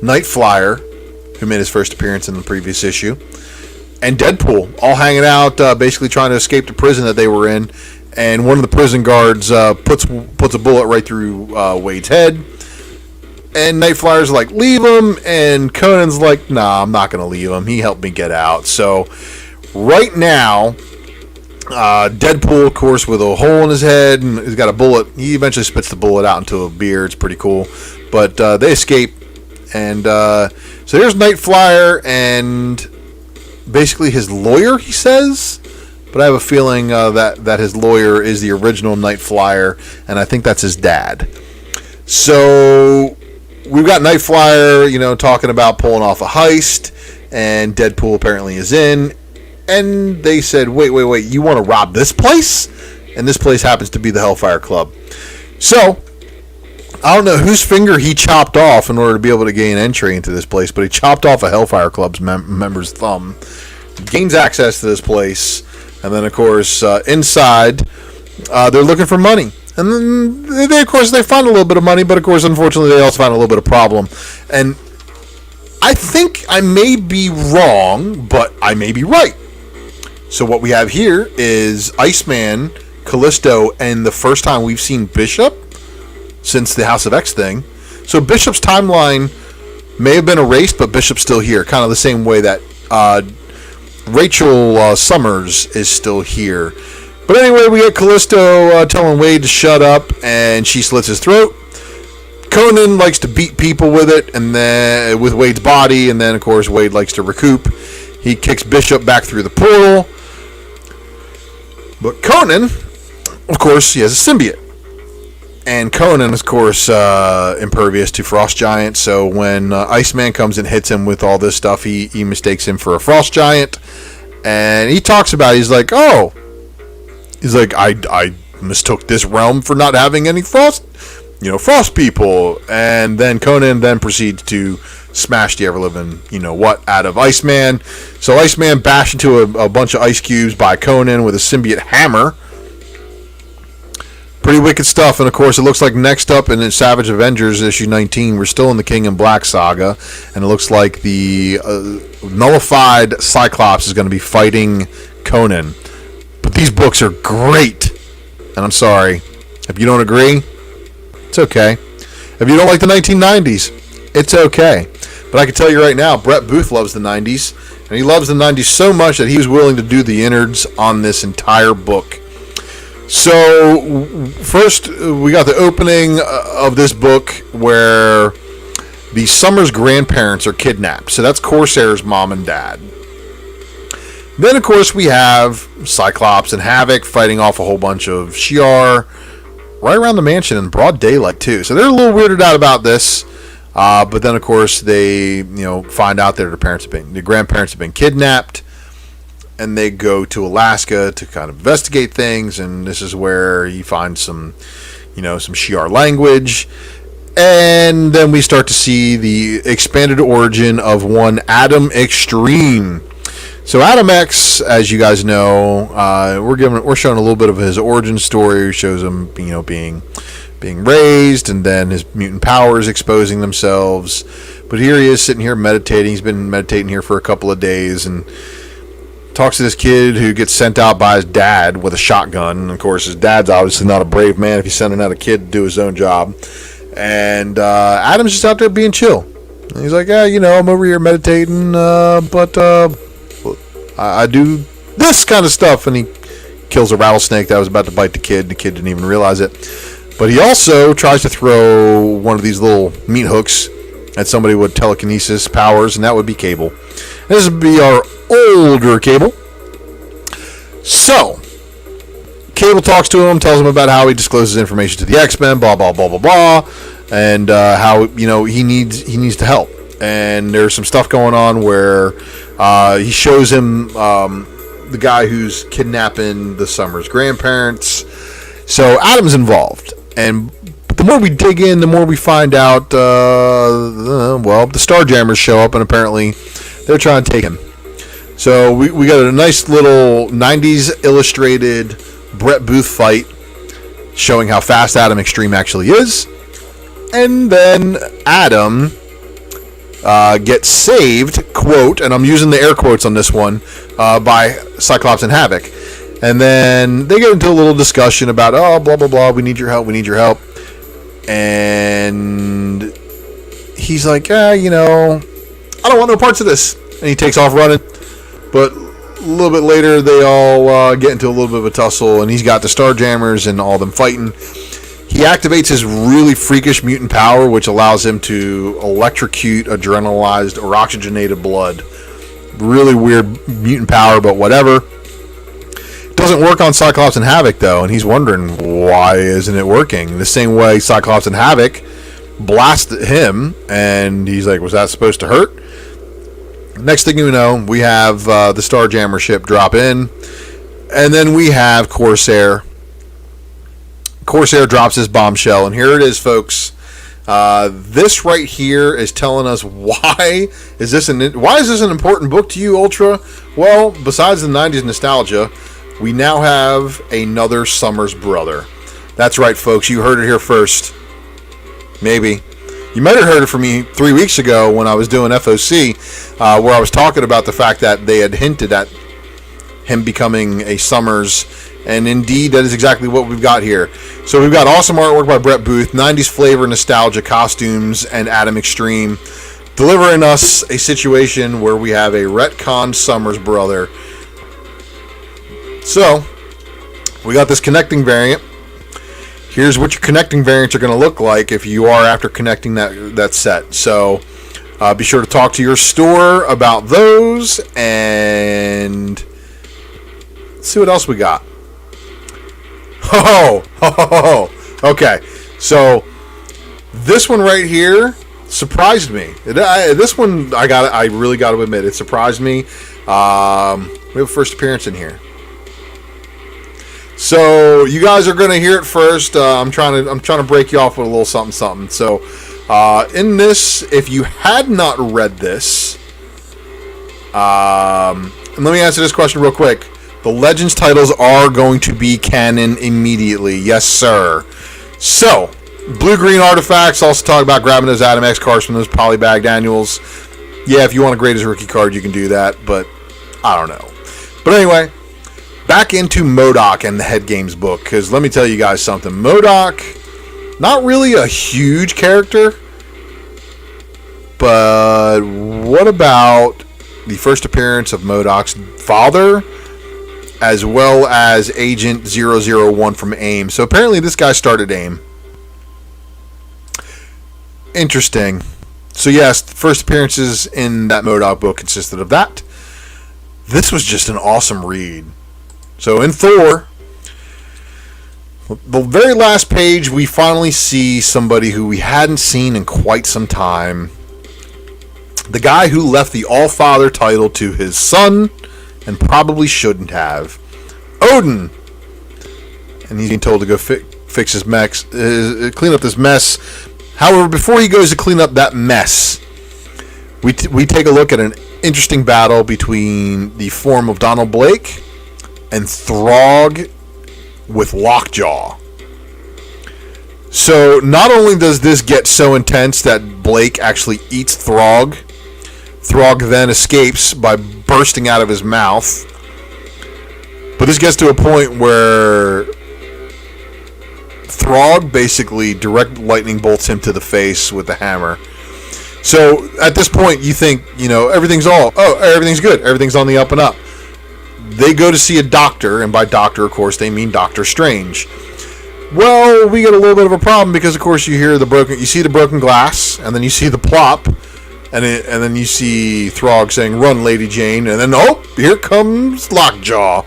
Nightflyer, who made his first appearance in the previous issue, and Deadpool, all hanging out, basically trying to escape the prison that they were in. And one of the prison guards puts a bullet right through Wade's head. And Nightflyer's like, leave him. And Conan's like, nah, I'm not going to leave him. He helped me get out. So right now, Deadpool, of course, with a hole in his head, and he's got a bullet. He eventually spits the bullet out into a beer. It's pretty cool. But they escape. And so there's Nightflyer and basically his lawyer, he says. But I have a feeling that his lawyer is the original Nightflyer, and I think that's his dad. So we've got Nightflyer, talking about pulling off a heist, and Deadpool apparently is in. And they said, wait, you want to rob this place? And this place happens to be the Hellfire Club. So I don't know whose finger he chopped off in order to be able to gain entry into this place, but he chopped off a Hellfire Club's member's thumb, gains access to this place. And then, of course, inside, they're looking for money. And then, they find a little bit of money, but, of course, unfortunately, they also find a little bit of problem. And I think I may be wrong, but I may be right. So what we have here is Iceman, Callisto, and the first time we've seen Bishop since the House of X thing. So Bishop's timeline may have been erased, but Bishop's still here, kind of the same way that Rachel Summers is still here. But anyway, we get Callisto telling Wade to shut up, and she slits his throat. Conan likes to beat people with it, and then with Wade's body, and then of course Wade likes to recoup. He kicks Bishop back through the portal. But Conan, of course, he has a symbiote. And Conan, of course, impervious to frost giants. So when Iceman comes and hits him with all this stuff, he mistakes him for a frost giant. And he talks about it. He's like, I mistook this realm for not having any frost people. And then Conan then proceeds to smash the ever-living, out of Iceman. So Iceman bashed into a bunch of ice cubes by Conan with a symbiote hammer. Pretty wicked stuff. And of course, it looks like next up in Savage Avengers issue 19, we're still in the King in Black saga, and it looks like the nullified Cyclops is going to be fighting Conan. But these books are great, and I'm sorry if you don't agree. It's okay. If you don't like the 1990s, it's okay. But I can tell you right now, Brett Booth loves the 90s, and he loves the 90s so much that he was willing to do the innards on this entire book. So, first, we got the opening of this book where the Summers grandparents are kidnapped. So that's Corsair's mom and dad. Then, of course, we have Cyclops and Havoc fighting off a whole bunch of Shi'ar right around the mansion in broad daylight, too. So they're a little weirded out about this. But then, of course, they find out that their grandparents have been kidnapped. And they go to Alaska to kind of investigate things, and this is where you find some Shi'ar language. And then we start to see the expanded origin of one Adam Extreme. So Adam X, as you guys know, we're showing a little bit of his origin story. It shows him, being raised, and then his mutant powers exposing themselves. But here he is sitting here meditating. He's been meditating here for a couple of days, and talks to this kid who gets sent out by his dad with a shotgun. And of course, his dad's obviously not a brave man if he's sending out a kid to do his own job. And Adam's just out there being chill. And he's like, I'm over here meditating, but I do this kind of stuff. And he kills a rattlesnake that was about to bite the kid. The kid didn't even realize it. But he also tries to throw one of these little meat hooks at somebody with telekinesis powers, and that would be Cable. This would be our older Cable. So, Cable talks to him, tells him about how he discloses information to the X-Men, blah, blah, blah, blah, blah, and how, he needs to help. And there's some stuff going on where he shows him the guy who's kidnapping the Summers' grandparents. So Adam's involved. And the more we dig in, the more we find out, the Starjammers show up, and apparently they're trying to take him. So we got a nice little 90s illustrated Brett Booth fight showing how fast Adam Extreme actually is. And then Adam gets saved, quote, and I'm using the air quotes on this one, by Cyclops and Havoc. And then they get into a little discussion about, blah, blah, blah, we need your help. And he's like, I don't want no parts of this. And he takes off running. But a little bit later, they all get into a little bit of a tussle, and he's got the Starjammers and all them fighting. He activates his really freakish mutant power, which allows him to electrocute adrenalized or oxygenated blood. Really weird mutant power, but whatever. Doesn't work on Cyclops and Havoc, though, and he's wondering, why isn't it working? The same way Cyclops and Havoc blast him, and he's like, was that supposed to hurt? Next thing you know, we have the Starjammer ship drop in, and then we have Corsair. Corsair drops his bombshell, and here it is, folks. This right here is telling us why is this an important book to you, Ultra? Well, besides the 90s nostalgia, we now have another Summers brother. That's right, folks. You heard it here first. Maybe. You might have heard it from me 3 weeks ago when I was doing FOC, where I was talking about the fact that they had hinted at him becoming a Summers, and indeed, that is exactly what we've got here. So we've got awesome artwork by Brett Booth, 90s flavor, nostalgia, costumes, and Adam Extreme, delivering us a situation where we have a retcon Summers brother. So, we got this connecting variant. Here's what your connecting variants are going to look like if you are after connecting that set. So, be sure to talk to your store about those, and let's see what else we got. Okay, so this one right here surprised me. This one, I really got to admit, it surprised me. We have a first appearance in here. So you guys are going to hear it first. I'm trying to break you off with a little something. So in this, if you had not read this, and let me answer this question real quick. The Legends titles are going to be canon immediately. Yes, sir. So, blue-green artifacts. Also talk about grabbing those Adam X cards from those polybagged annuals. Yeah, if you want to grade his rookie card, you can do that, but I don't know. But anyway, back into MODOK and the Head Games book, because let me tell you guys something. MODOK, not really a huge character, but what about the first appearance of MODOK's father, as well as Agent 001 from AIM? So apparently this guy started AIM. Interesting. So yes, the first appearances in that MODOK book consisted of that. This was just an awesome read. So in Thor, the very last page, we finally see somebody who we hadn't seen in quite some time. The guy who left the All-Father title to his son, and probably shouldn't have. Odin. And he's being told to go fix his mess, clean up this mess. However, before he goes to clean up that mess, we take a look at an interesting battle between the form of Donald Blake and Throg with Lockjaw. So not only does this get so intense that Blake actually eats Throg, Throg then escapes by bursting out of his mouth. But this gets to a point where Throg basically direct lightning bolts him to the face with the hammer. So at this point, you think, everything's good. Everything's on the up and up. They go to see a doctor, and by doctor, of course, they mean Doctor Strange. Well, we get a little bit of a problem because, of course, you see the broken glass, and then you see the plop, and then you see Throg saying, "Run, Lady Jane," and then here comes Lockjaw.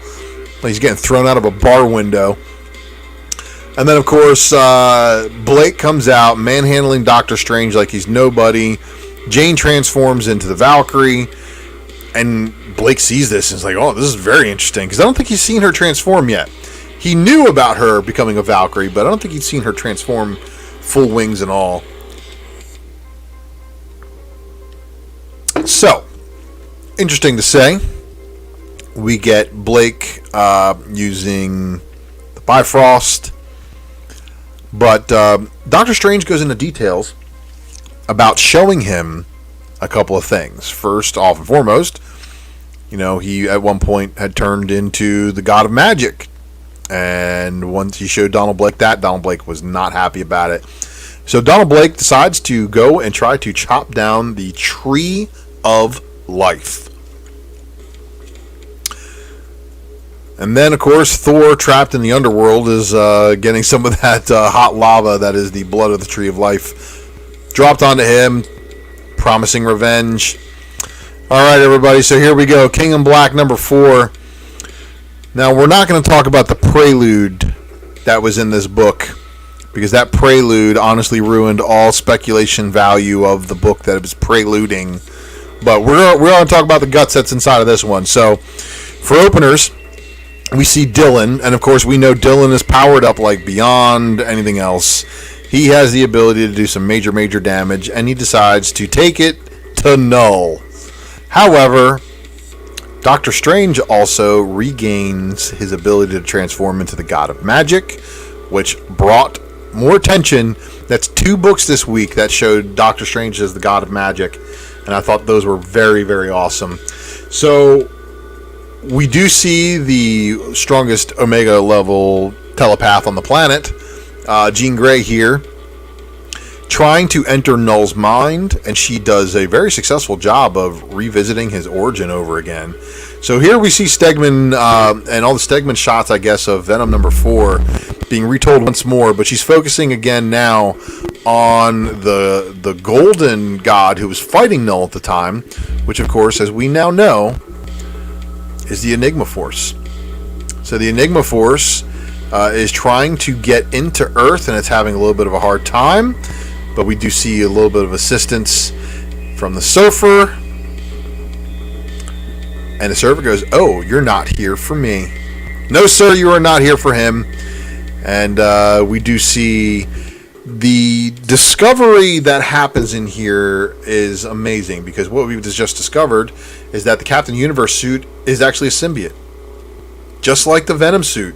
He's getting thrown out of a bar window. And then, of course, Blake comes out, manhandling Doctor Strange like he's nobody. Jane transforms into the Valkyrie, and Blake sees this and is like, "Oh, this is very interesting," because I don't think he's seen her transform yet. He knew about her becoming a Valkyrie, but I don't think he'd seen her transform full wings and all. So, interesting to say. We get Blake using the Bifrost. But Doctor Strange goes into details about showing him a couple of things. First off and foremost, he at one point had turned into the God of Magic. And once he showed Donald Blake that, Donald Blake was not happy about it. So Donald Blake decides to go and try to chop down the Tree of Life. And then, of course, Thor, trapped in the underworld, is getting some of that hot lava that is the blood of the Tree of Life dropped onto him, promising revenge. All right, everybody, so here we go. King in Black, number 4. Now, we're not going to talk about the prelude that was in this book, because that prelude honestly ruined all speculation value of the book that it was preluding. But we're going to talk about the guts that's inside of this one. So, for openers, we see Dylan, and of course we know Dylan is powered up like beyond anything else. He has the ability to do some major damage, and he decides to take it to null. However, Doctor Strange also regains his ability to transform into the God of Magic, which brought more attention. That's 2 books this week that showed Doctor Strange as the God of Magic, and I thought those were very, very awesome. So we do see the strongest Omega level telepath on the planet, Jean Grey here, trying to enter Null's mind, and she does a very successful job of revisiting his origin over again. So here we see Stegman, and all the Stegman shots, I guess, of Venom number 4 being retold once more, but she's focusing again now on the golden god who was fighting Null at the time, which, of course, as we now know, is the Enigma Force. So the Enigma Force is trying to get into Earth, and it's having a little bit of a hard time, but we do see a little bit of assistance from the Surfer, and the Surfer goes, "Oh, you're not here for me." "No, sir, you are not here for him." And we do see the discovery that happens in here is amazing, because what we've just discovered is that the Captain Universe suit is actually a symbiote. Just like the Venom suit,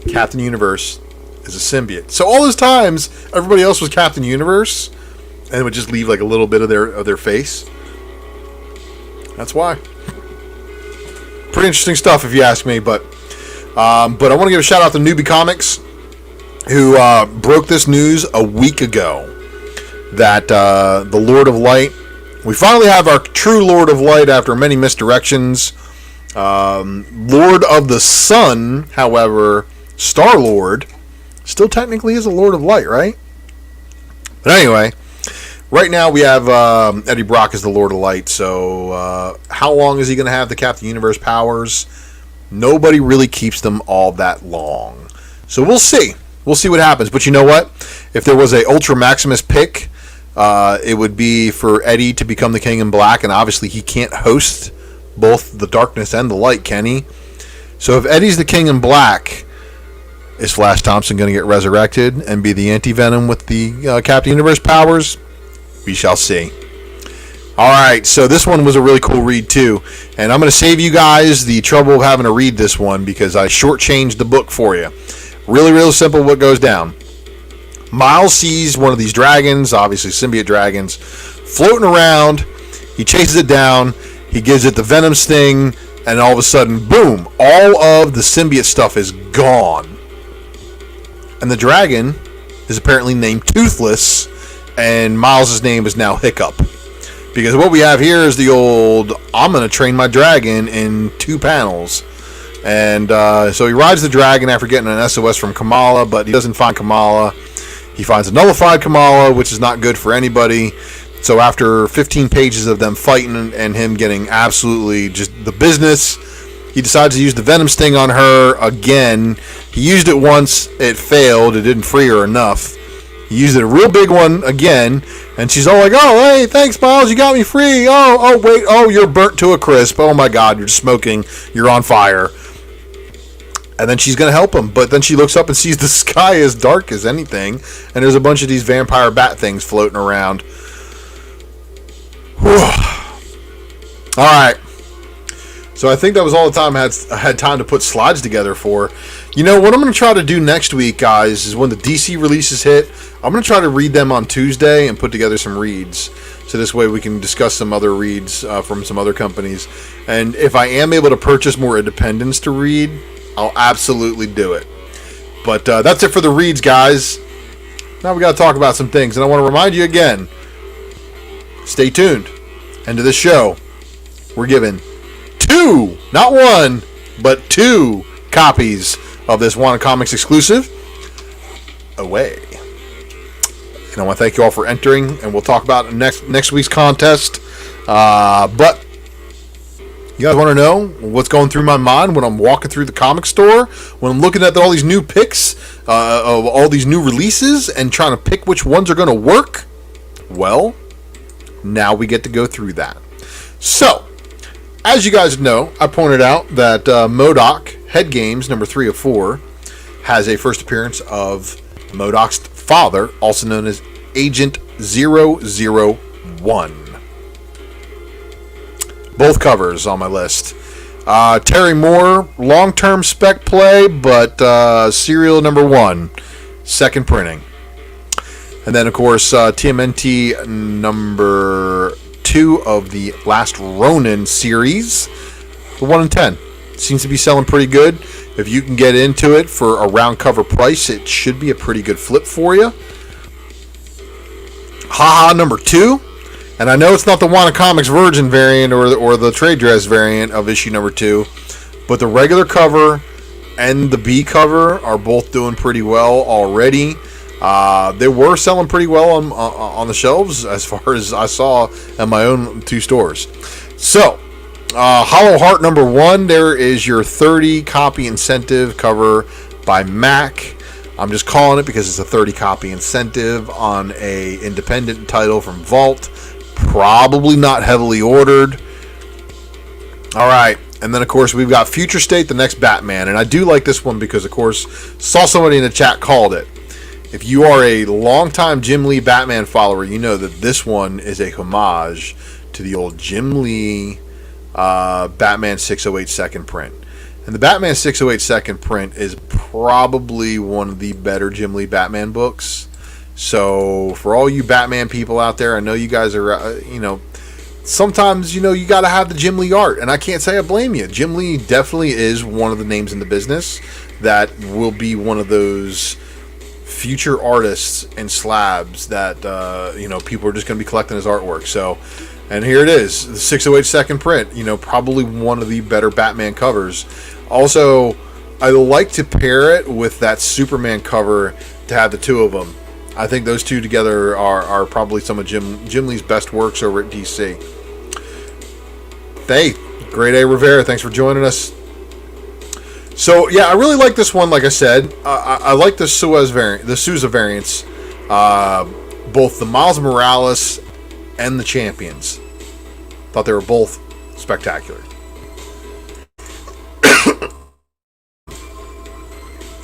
Captain Universe is a symbiote. So all those times, everybody else was Captain Universe, and it would just leave like a little bit of their face. That's why. Pretty interesting stuff, if you ask me. But I want to give a shout out to Newbie Comics, who broke this news a week ago, that the Lord of Light, we finally have our true Lord of Light after many misdirections. Lord of the Sun, however, Star-Lord, still technically is a Lord of Light, right? But anyway, right now we have Eddie Brock as the Lord of Light, so how long is he going to have the Captain Universe powers? Nobody really keeps them all that long. So we'll see. We'll see what happens. But you know what? If there was a Ultra Maximus pick, it would be for Eddie to become the King in Black, and obviously he can't host both the darkness and the light, can he? So if Eddie's the King in Black, is Flash Thompson going to get resurrected and be the anti-Venom with the Captain Universe powers? We shall see. Alright, so this one was a really cool read too, and I'm going to save you guys the trouble of having to read this one because I shortchanged the book for you. Really, real simple what goes down. Miles sees one of these dragons, obviously symbiote dragons, floating around. He chases it down. He gives it the Venom sting, and all of a sudden, boom, all of the symbiote stuff is gone. And the dragon is apparently named Toothless, and Miles' name is now Hiccup. Because what we have here is the old, I'm going to train my dragon in 2 panels. And so he rides the dragon after getting an SOS from Kamala, but he doesn't find Kamala. He finds a nullified Kamala, which is not good for anybody. So after 15 pages of them fighting and him getting absolutely just the business, he decides to use the Venom Sting on her again. He used it once, it failed, it didn't free her enough. He used it a real big one again, and she's all like, oh, hey, thanks, Miles, you got me free. Oh, wait, oh, you're burnt to a crisp. Oh, my God, you're smoking, you're on fire. And then she's going to help him. But then she looks up and sees the sky as dark as anything. And there's a bunch of these vampire bat things floating around. Whew. All right. So I think that was all the time I had time to put slides together for. You know, what I'm going to try to do next week, guys, is when the DC releases hit, I'm going to try to read them on Tuesday and put together some reads. So this way we can discuss some other reads from some other companies. And if I am able to purchase more independents to read, I'll absolutely do it. But that's it for the reads, guys. Now we got to talk about some things. And I want to remind you again, stay tuned. End of the show, we're giving 2, not 1, but 2 copies of this Wanted Comics exclusive away. And I want to thank you all for entering. And we'll talk about next week's contest. But you guys want to know what's going through my mind when I'm walking through the comic store, when I'm looking at all these new picks, of all these new releases, and trying to pick which ones are going to work? Well, now we get to go through that. So, as you guys know, I pointed out that MODOK Head Games number 3 of 4 has a first appearance of MODOK's father, also known as Agent 001. Both covers on my list. Terry Moore, long-term spec play, but serial number 1, second printing. And then, of course, TMNT number 2 of the Last Ronin series, the 1 in 10. Seems to be selling pretty good. If you can get into it for a round cover price, it should be a pretty good flip for you. Haha number 2. And I know it's not the Wanted Comics Virgin variant or the trade dress variant of issue number 2, but the regular cover and the B cover are both doing pretty well already. They were selling pretty well on the shelves as far as I saw at my own 2 stores. So, Hollow Heart number 1, there is your 30 copy incentive cover by Mac. I'm just calling it because it's a 30 copy incentive on a independent title from Vault. Probably not heavily ordered. Alright, and then of course we've got Future State, the next Batman. And I do like this one because, of course, saw somebody in the chat called it. If you are a longtime Jim Lee Batman follower, you know that this one is a homage to the old Jim Lee Batman 608 second print. And the Batman 608 second print is probably one of the better Jim Lee Batman books. So, for all you Batman people out there, I know you guys are, sometimes, you got to have the Jim Lee art. And I can't say I blame you. Jim Lee definitely is one of the names in the business that will be one of those future artists and slabs that, people are just going to be collecting his artwork. So, and here it is, the 608 second print, probably one of the better Batman covers. Also, I like to pair it with that Superman cover to have the 2 of them. I think those 2 together are probably some of Jim Lee's best works over at DC. Hey, Grade A Rivera, thanks for joining us. So, yeah, I really like this one, like I said. I like the Sousa variants. Both the Miles Morales and the Champions. Thought they were both spectacular.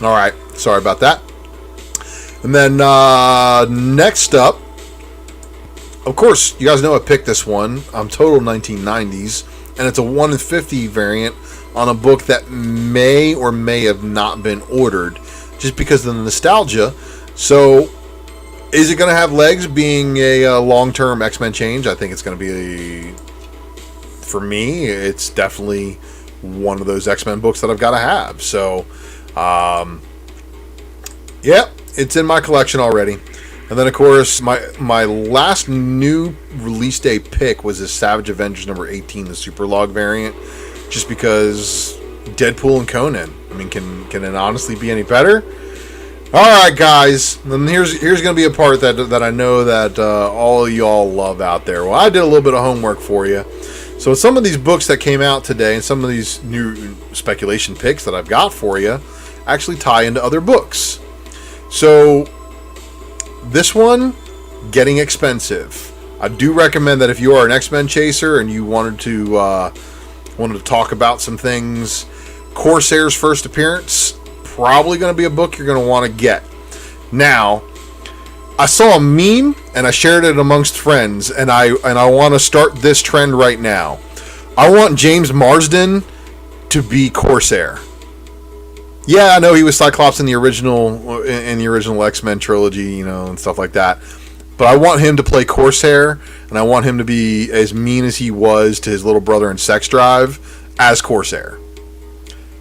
Alright, sorry about that. And then next up, of course, you guys know I picked this one. Total 1990s, and it's a 1 in 50 variant on a book that may or may have not been ordered, just because of the nostalgia. So, is it going to have legs being a long-term X-Men change? I think it's going to be for me, it's definitely one of those X-Men books that I've got to have. So, yeah. It's in my collection already. And then, of course, my last new release day pick was the Savage Avengers number 18, the Super Log variant. Just because Deadpool and Conan. I mean, can it honestly be any better? All right, guys. Then here's going to be a part that I know that all of y'all love out there. Well, I did a little bit of homework for you. So some of these books that came out today and some of these new speculation picks that I've got for you actually tie into other books. So this one, getting expensive. I do recommend that if you are an X-Men chaser and you wanted to talk about some things, Corsair's first appearance, probably going to be a book you're going to want to get. Now, I saw a meme and I shared it amongst friends, and I want to start this trend right now. I want James Marsden to be Corsair. Yeah, I know he was Cyclops in the original X-Men trilogy, and stuff like that. But I want him to play Corsair, and I want him to be as mean as he was to his little brother in Sex Drive as Corsair.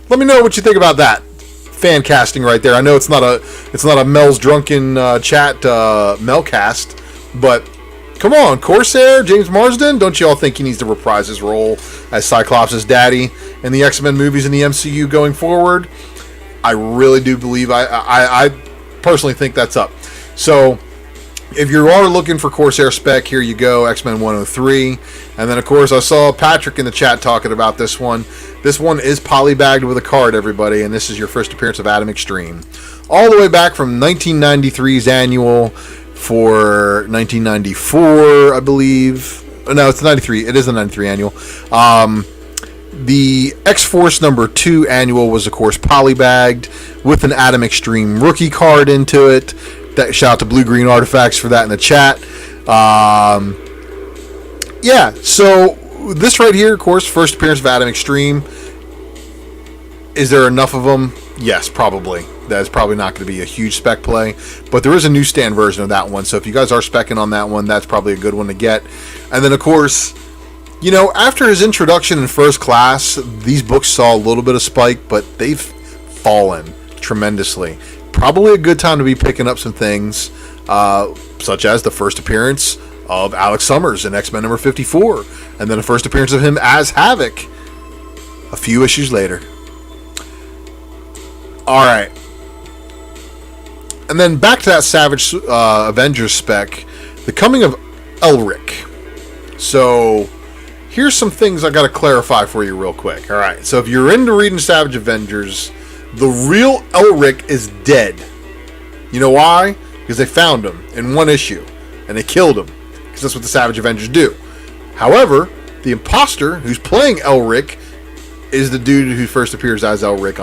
Let me know what you think about that. Fan casting right there. I know it's not a Mel's Drunken Chat Melcast, but come on, Corsair, James Marsden. Don't you all think he needs to reprise his role as Cyclops' daddy in the X-Men movies in the MCU going forward? I really do believe I personally think that's up. So if you are looking for Corsair spec, here you go, X-Men 103. And then, of course, I saw Patrick in the chat talking about this one. This one is polybagged with a card, everybody, and this is your first appearance of Atom Extreme. All the way back from 1993's annual for 1994, I believe. No, it's 93. It is the 93 annual. The X-Force number 2 annual was, of course, polybagged with an Atom Extreme rookie card into it. Shout out to Blue Green Artifacts for that in the chat. Yeah, so this right here, of course, first appearance of Atom Extreme. Is there enough of them? Yes, probably. That is probably not going to be a huge spec play, but there is a newsstand version of that one. So if you guys are specking on that one, that's probably a good one to get. And then, of course, after his introduction in First Class, these books saw a little bit of spike, but they've fallen tremendously. Probably a good time to be picking up some things, such as the first appearance of Alex Summers in X-Men number 54, and then the first appearance of him as Havoc a few issues later. All right. And then back to that Savage Avengers spec, the coming of Elric. So here's some things I got to clarify for you real quick. All right. So if you're into reading Savage Avengers, the real Elric is dead. You know why? Because they found him in one issue, and they killed him, because that's what the Savage Avengers do. However, the imposter who's playing Elric is the dude who first appears as Elric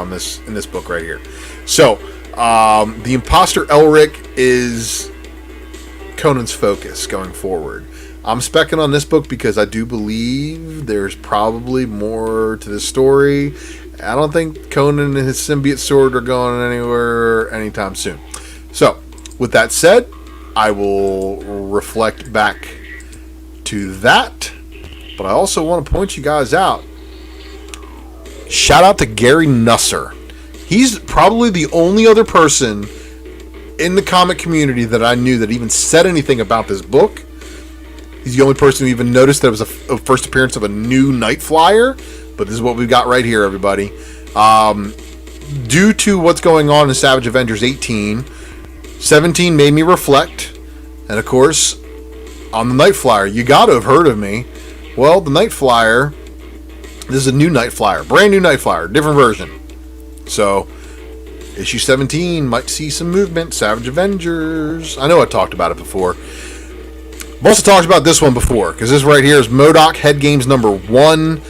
in this book right here. So, the imposter Elric is Conan's focus going forward. I'm specking on this book because I do believe there's probably more to the story. I don't think Conan and his symbiote sword are going anywhere anytime soon. So, with that said, I will reflect back to that. But I also want to point you guys out. Shout out to Gary Nusser. He's probably the only other person in the comic community that I knew that even said anything about this book. He's the only person who even noticed that it was a first appearance of a new Night Flyer. But this is what we've got right here, everybody. Due to what's going on in Savage Avengers 18, 17 made me reflect. And of course, on the Night Flyer, you got to have heard of me. Well, the Night Flyer, this is a new Night Flyer. Brand new Night Flyer, different version. So, issue 17 might see some movement. Savage Avengers. I know I talked about it before. I've also talked about this one before, because this right here is MODOK Head Games number 1.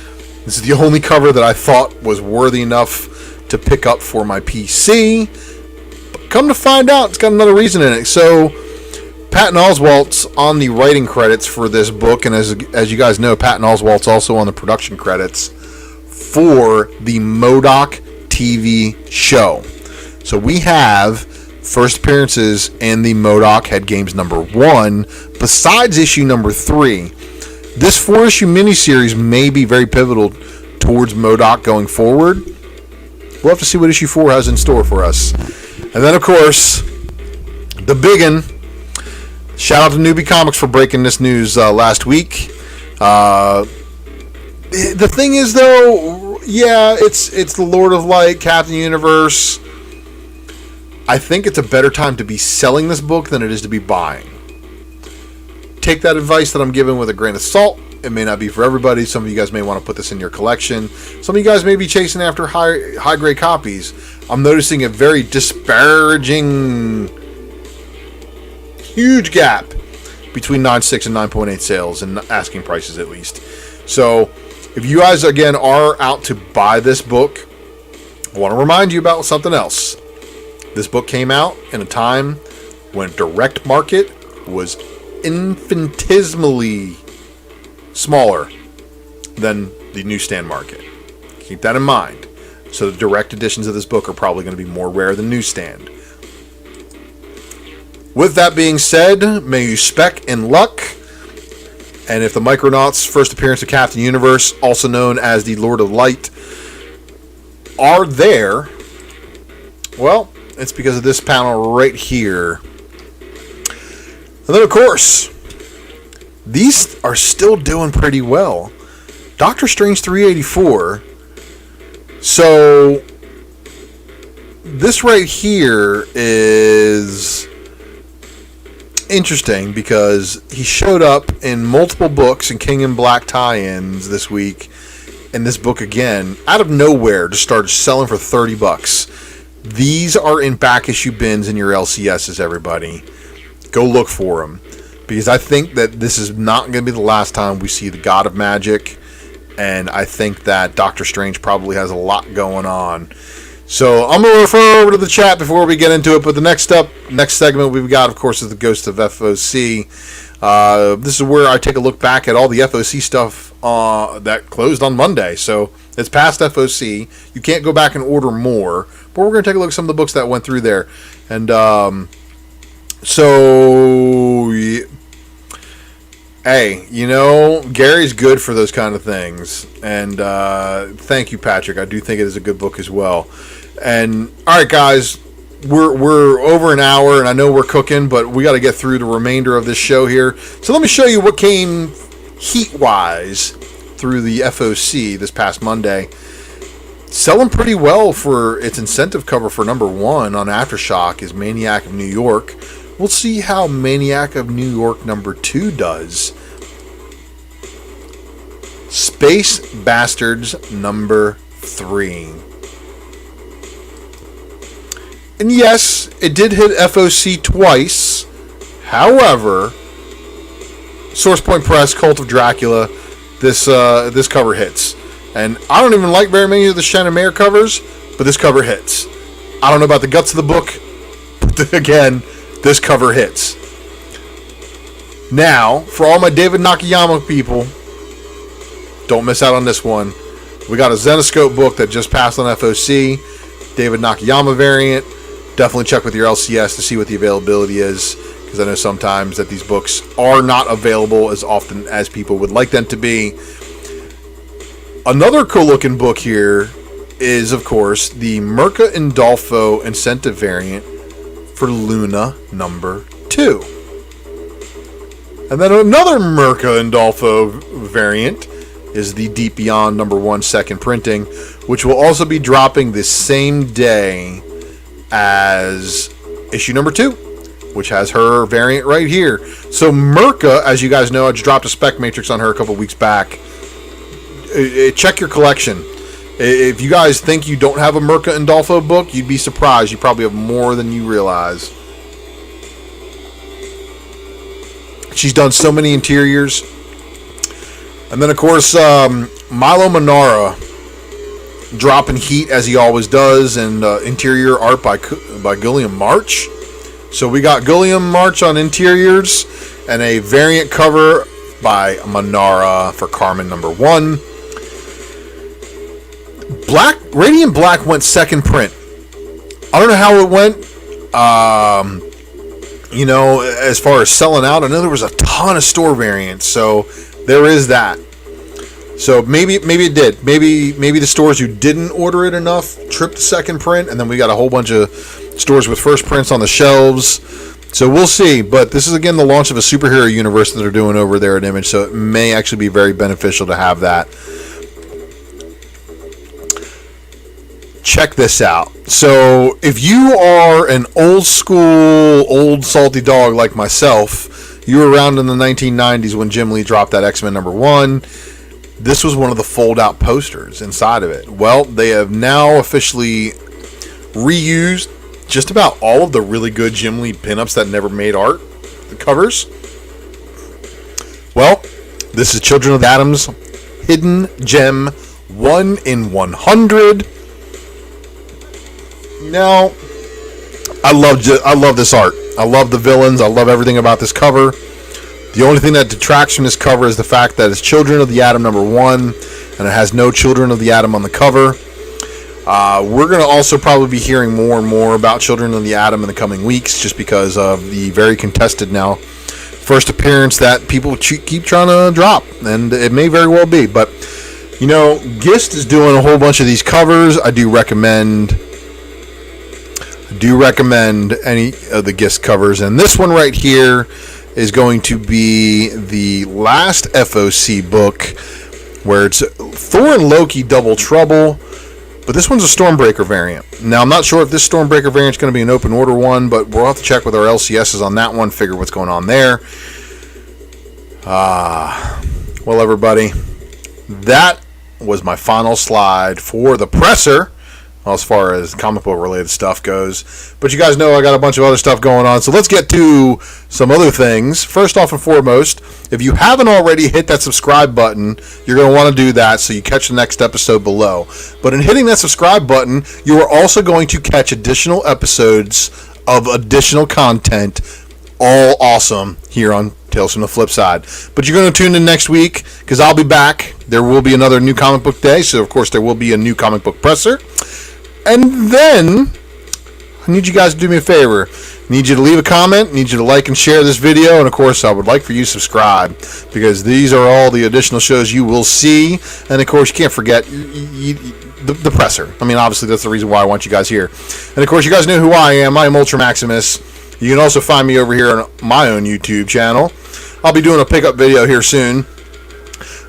This is the only cover that I thought was worthy enough to pick up for my PC. But come to find out, it's got another reason in it. So, Patton Oswalt's on the writing credits for this book, and as you guys know, Patton Oswalt's also on the production credits for the MODOK TV show. So we have first appearances in the MODOK Head Games number 1, besides issue number 3. This 4-issue miniseries may be very pivotal towards MODOK going forward. We'll have to see what issue 4 has in store for us. And then, of course, the biggin. Shout out to Newbie Comics for breaking this news last week. The thing is, though, yeah, it's the Lord of Light, Captain Universe. I think it's a better time to be selling this book than it is to be buying. Take that advice that I'm giving with a grain of salt. It may not be for everybody. Some of you guys may want to put this in your collection. Some of you guys may be chasing after high grade copies. I'm noticing a very disparaging, huge gap between 9.6 and 9.8 sales and asking prices at least. So if you guys, again, are out to buy this book, I want to remind you about something else. This book came out in a time when direct market was infinitesimally smaller than the newsstand market. Keep that in mind. So the direct editions of this book are probably going to be more rare than newsstand. With that being said, may you spec in luck. And if the Micronauts' first appearance of Captain Universe, also known as the Lord of Light, are there, well, it's because of this panel right here. And then, of course, these are still doing pretty well. Doctor Strange 384. So, this right here is interesting because he showed up in multiple books and King in Black tie-ins this week. And this book, again, out of nowhere, just started selling for $30. These are in back issue bins in your LCSs, everybody. Go look for them. Because I think that this is not going to be the last time we see the God of Magic. And I think that Doctor Strange probably has a lot going on. So I'm going to refer over to the chat before we get into it. But the next segment we've got, of course, is the Ghost of FOC. This is where I take a look back at all the FOC stuff that closed on Monday. So it's past FOC. You can't go back and order more. But we're going to take a look at some of the books that went through there. And hey, you know, Gary's good for those kind of things. And thank you, Patrick. I do think it is a good book as well. And all right, guys, we're over an hour, and I know we're cooking, but we got to get through the remainder of this show here. So let me show you what came heat-wise through the FOC this past Monday. Selling pretty well for its incentive cover for number 1 on Aftershock is Maniac of New York. We'll see how Maniac of New York number 2 does. Space Bastards number 3. And yes, it did hit FOC twice. However, Source Point Press, Cult of Dracula, this cover hits. And I don't even like very many of the Shannon Mayer covers, but this cover hits. I don't know about the guts of the book, but again, this cover hits. Now, for all my David Nakayama people, don't miss out on this one. We got a Zenoscope book that just passed on FOC, David Nakayama variant. Definitely check with your LCS to see what the availability is, because I know sometimes that these books are not available as often as people would like them to be. Another cool-looking book here is, of course, the Mirka Indolfo incentive variant for Luna number 2. And then another Mirka Indolfo variant is the Deep Beyond number 1 second printing, which will also be dropping the same day as issue number 2, which has her variant right here. So Mirka, as you guys know, I just dropped a spec matrix on her a couple weeks back. Check your collection. If you guys think you don't have a Mirka Indolfo book, you'd be surprised. You probably have more than you realize. She's done so many interiors. And then, of course, Milo Manara dropping heat as he always does, and interior art by Gilliam March. So we got Gilliam March on interiors and a variant cover by Manara for Carmen number 1. Radiant Black went second print. I don't know how it went. You know, as far as selling out, I know there was a ton of store variants, so there is that. So maybe it did. Maybe the stores who didn't order it enough tripped the second print, and then we got a whole bunch of stores with first prints on the shelves. So we'll see. But this is, again, the launch of a superhero universe that they're doing over there at Image, so it may actually be very beneficial to have that. check this out. So if you are an old school, old salty dog like myself, you were around in the 1990s when Jim Lee dropped that X-Men #1. This was one of the fold-out posters inside of it. Well, they have now officially reused just about all of the really good Jim Lee pinups that never made art covers. Well, this is Children of the Atom's Hidden Gem 1 in 100. Now, I love this art. I love the villains. I love everything about this cover. The only thing that detracts from this cover is the fact that it's Children of the Atom #1, and it has no Children of the Atom on the cover. We're going to also probably be hearing more and more about Children of the Atom in the coming weeks, just because of the very contested now first appearance that people keep trying to drop, and it may very well be. But, you know, Gist is doing a whole bunch of these covers. I do recommend any of the Gist covers, and this one right here is going to be the last FOC book, where it's Thor and Loki Double Trouble, but this one's a Stormbreaker variant. Now, I'm not sure if this Stormbreaker variant is going to be an open order one, but we'll have to check with our LCSs on that one, figure what's going on there. Well, everybody, that was my final slide for the presser, as far as comic book related stuff goes. But you guys know I got a bunch of other stuff going on, so let's get to some other things. First off and foremost, if you haven't already hit that subscribe button, you're going to want to do that so you catch the next episode below. But in hitting that subscribe button, you are also going to catch additional episodes of additional content, all awesome, here on Tales from the Flip Side. But you're going to tune in next week, because I'll be back. There will be another new comic book day, so of course there will be a new comic book presser. And then, I need you guys to do me a favor. I need you to leave a comment. I need you to like and share this video. And, of course, I would like for you to subscribe, because these are all the additional shows you will see. And, of course, you can't forget the presser. I mean, obviously, that's the reason why I want you guys here. And, of course, you guys know who I am. I am Ultra Maximus. You can also find me over here on my own YouTube channel. I'll be doing a pickup video here soon.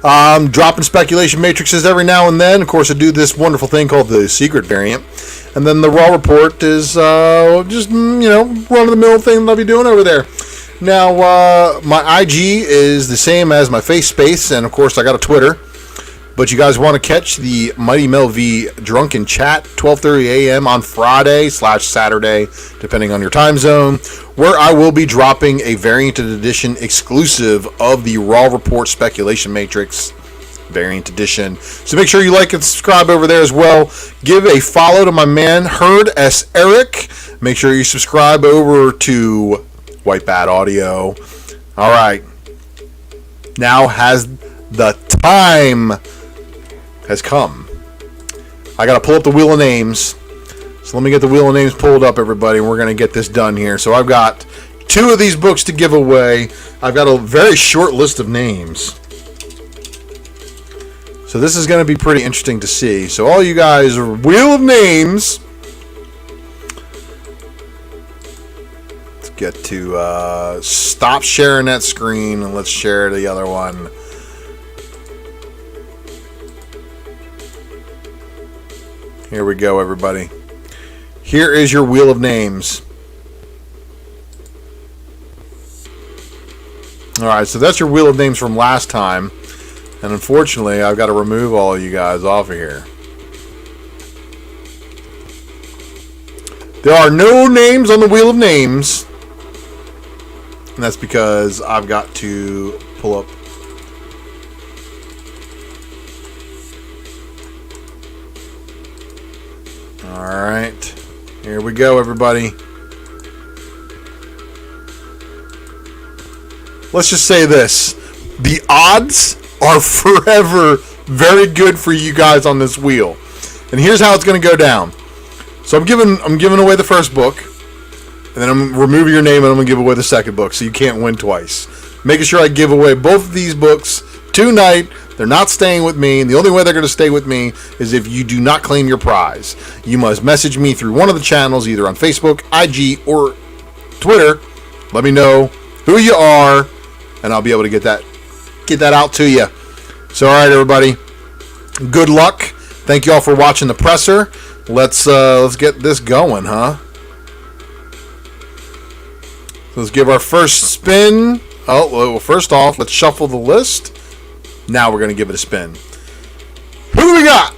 Dropping speculation matrices every now and then. Of course, I do this wonderful thing called the secret variant. And then the Raw Report is just, run-of-the-mill thing that I'll be doing over there. Now, my IG is the same as my face space, and of course, I got a Twitter. But you guys want to catch the Mighty Mel V Drunken Chat, 12:30 a.m. on Friday/Saturday, depending on your time zone, where I will be dropping a varianted edition exclusive of the Raw Report Speculation Matrix variant edition. So make sure you like and subscribe over there as well. Give a follow to my man, Herd S. Eric. Make sure you subscribe over to White Bat Audio. All right. Now has the time has come. I got to pull up the Wheel of Names. So let me get the Wheel of Names pulled up, everybody, and we're going to get this done here. So I've got 2 of these books to give away. I've got a very short list of names. So this is going to be pretty interesting to see. So all you guys are Wheel of Names. Let's get to stop sharing that screen and let's share the other one. Here we go, everybody. Here is your Wheel of Names. Alright, so that's your Wheel of Names from last time. And unfortunately, I've got to remove all of you guys off of here. There are no names on the Wheel of Names. And that's because I've got to pull up. Alright. Here we go, everybody. Let's just say this. The odds are forever very good for you guys on this wheel. And here's how it's going to go down. So I'm giving away the first book. And then I'm removing your name and I'm going to give away the second book. So you can't win twice. Making sure I give away both of these books tonight. They're not staying with me, and the only way they're going to stay with me is if you do not claim your prize. You must message me through one of the channels, either on Facebook, IG, or Twitter. Let me know who you are, and I'll be able to get that out to you. So, all right, everybody, good luck. Thank you all for watching the presser. Let's get this going, huh? Let's give our first spin. Oh, well, first off, let's shuffle the list. Now we're going to give it a spin. Who do we got?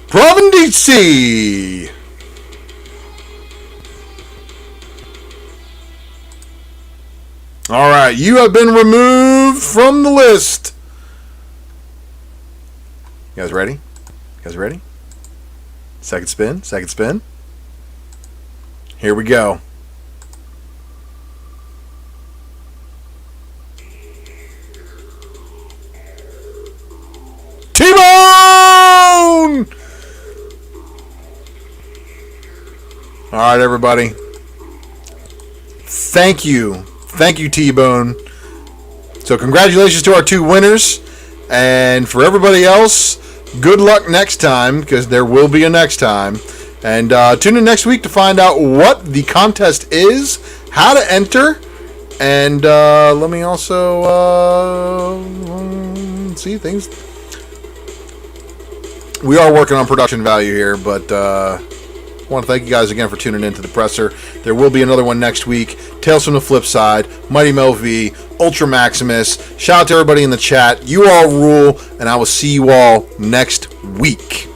From DC. All right, you have been removed from the list. You guys ready? Second spin. Here we go. T-Bone! All right, everybody. Thank you, T-Bone. So congratulations to our 2 winners. And for everybody else, good luck next time, because there will be a next time. And tune in next week to find out what the contest is, how to enter, and let me also see things. We are working on production value here, but I want to thank you guys again for tuning in to the presser. There will be another one next week. Tales from the Flipside, Mighty Mel V, Ultra Maximus. Shout out to everybody in the chat. You all rule, and I will see you all next week.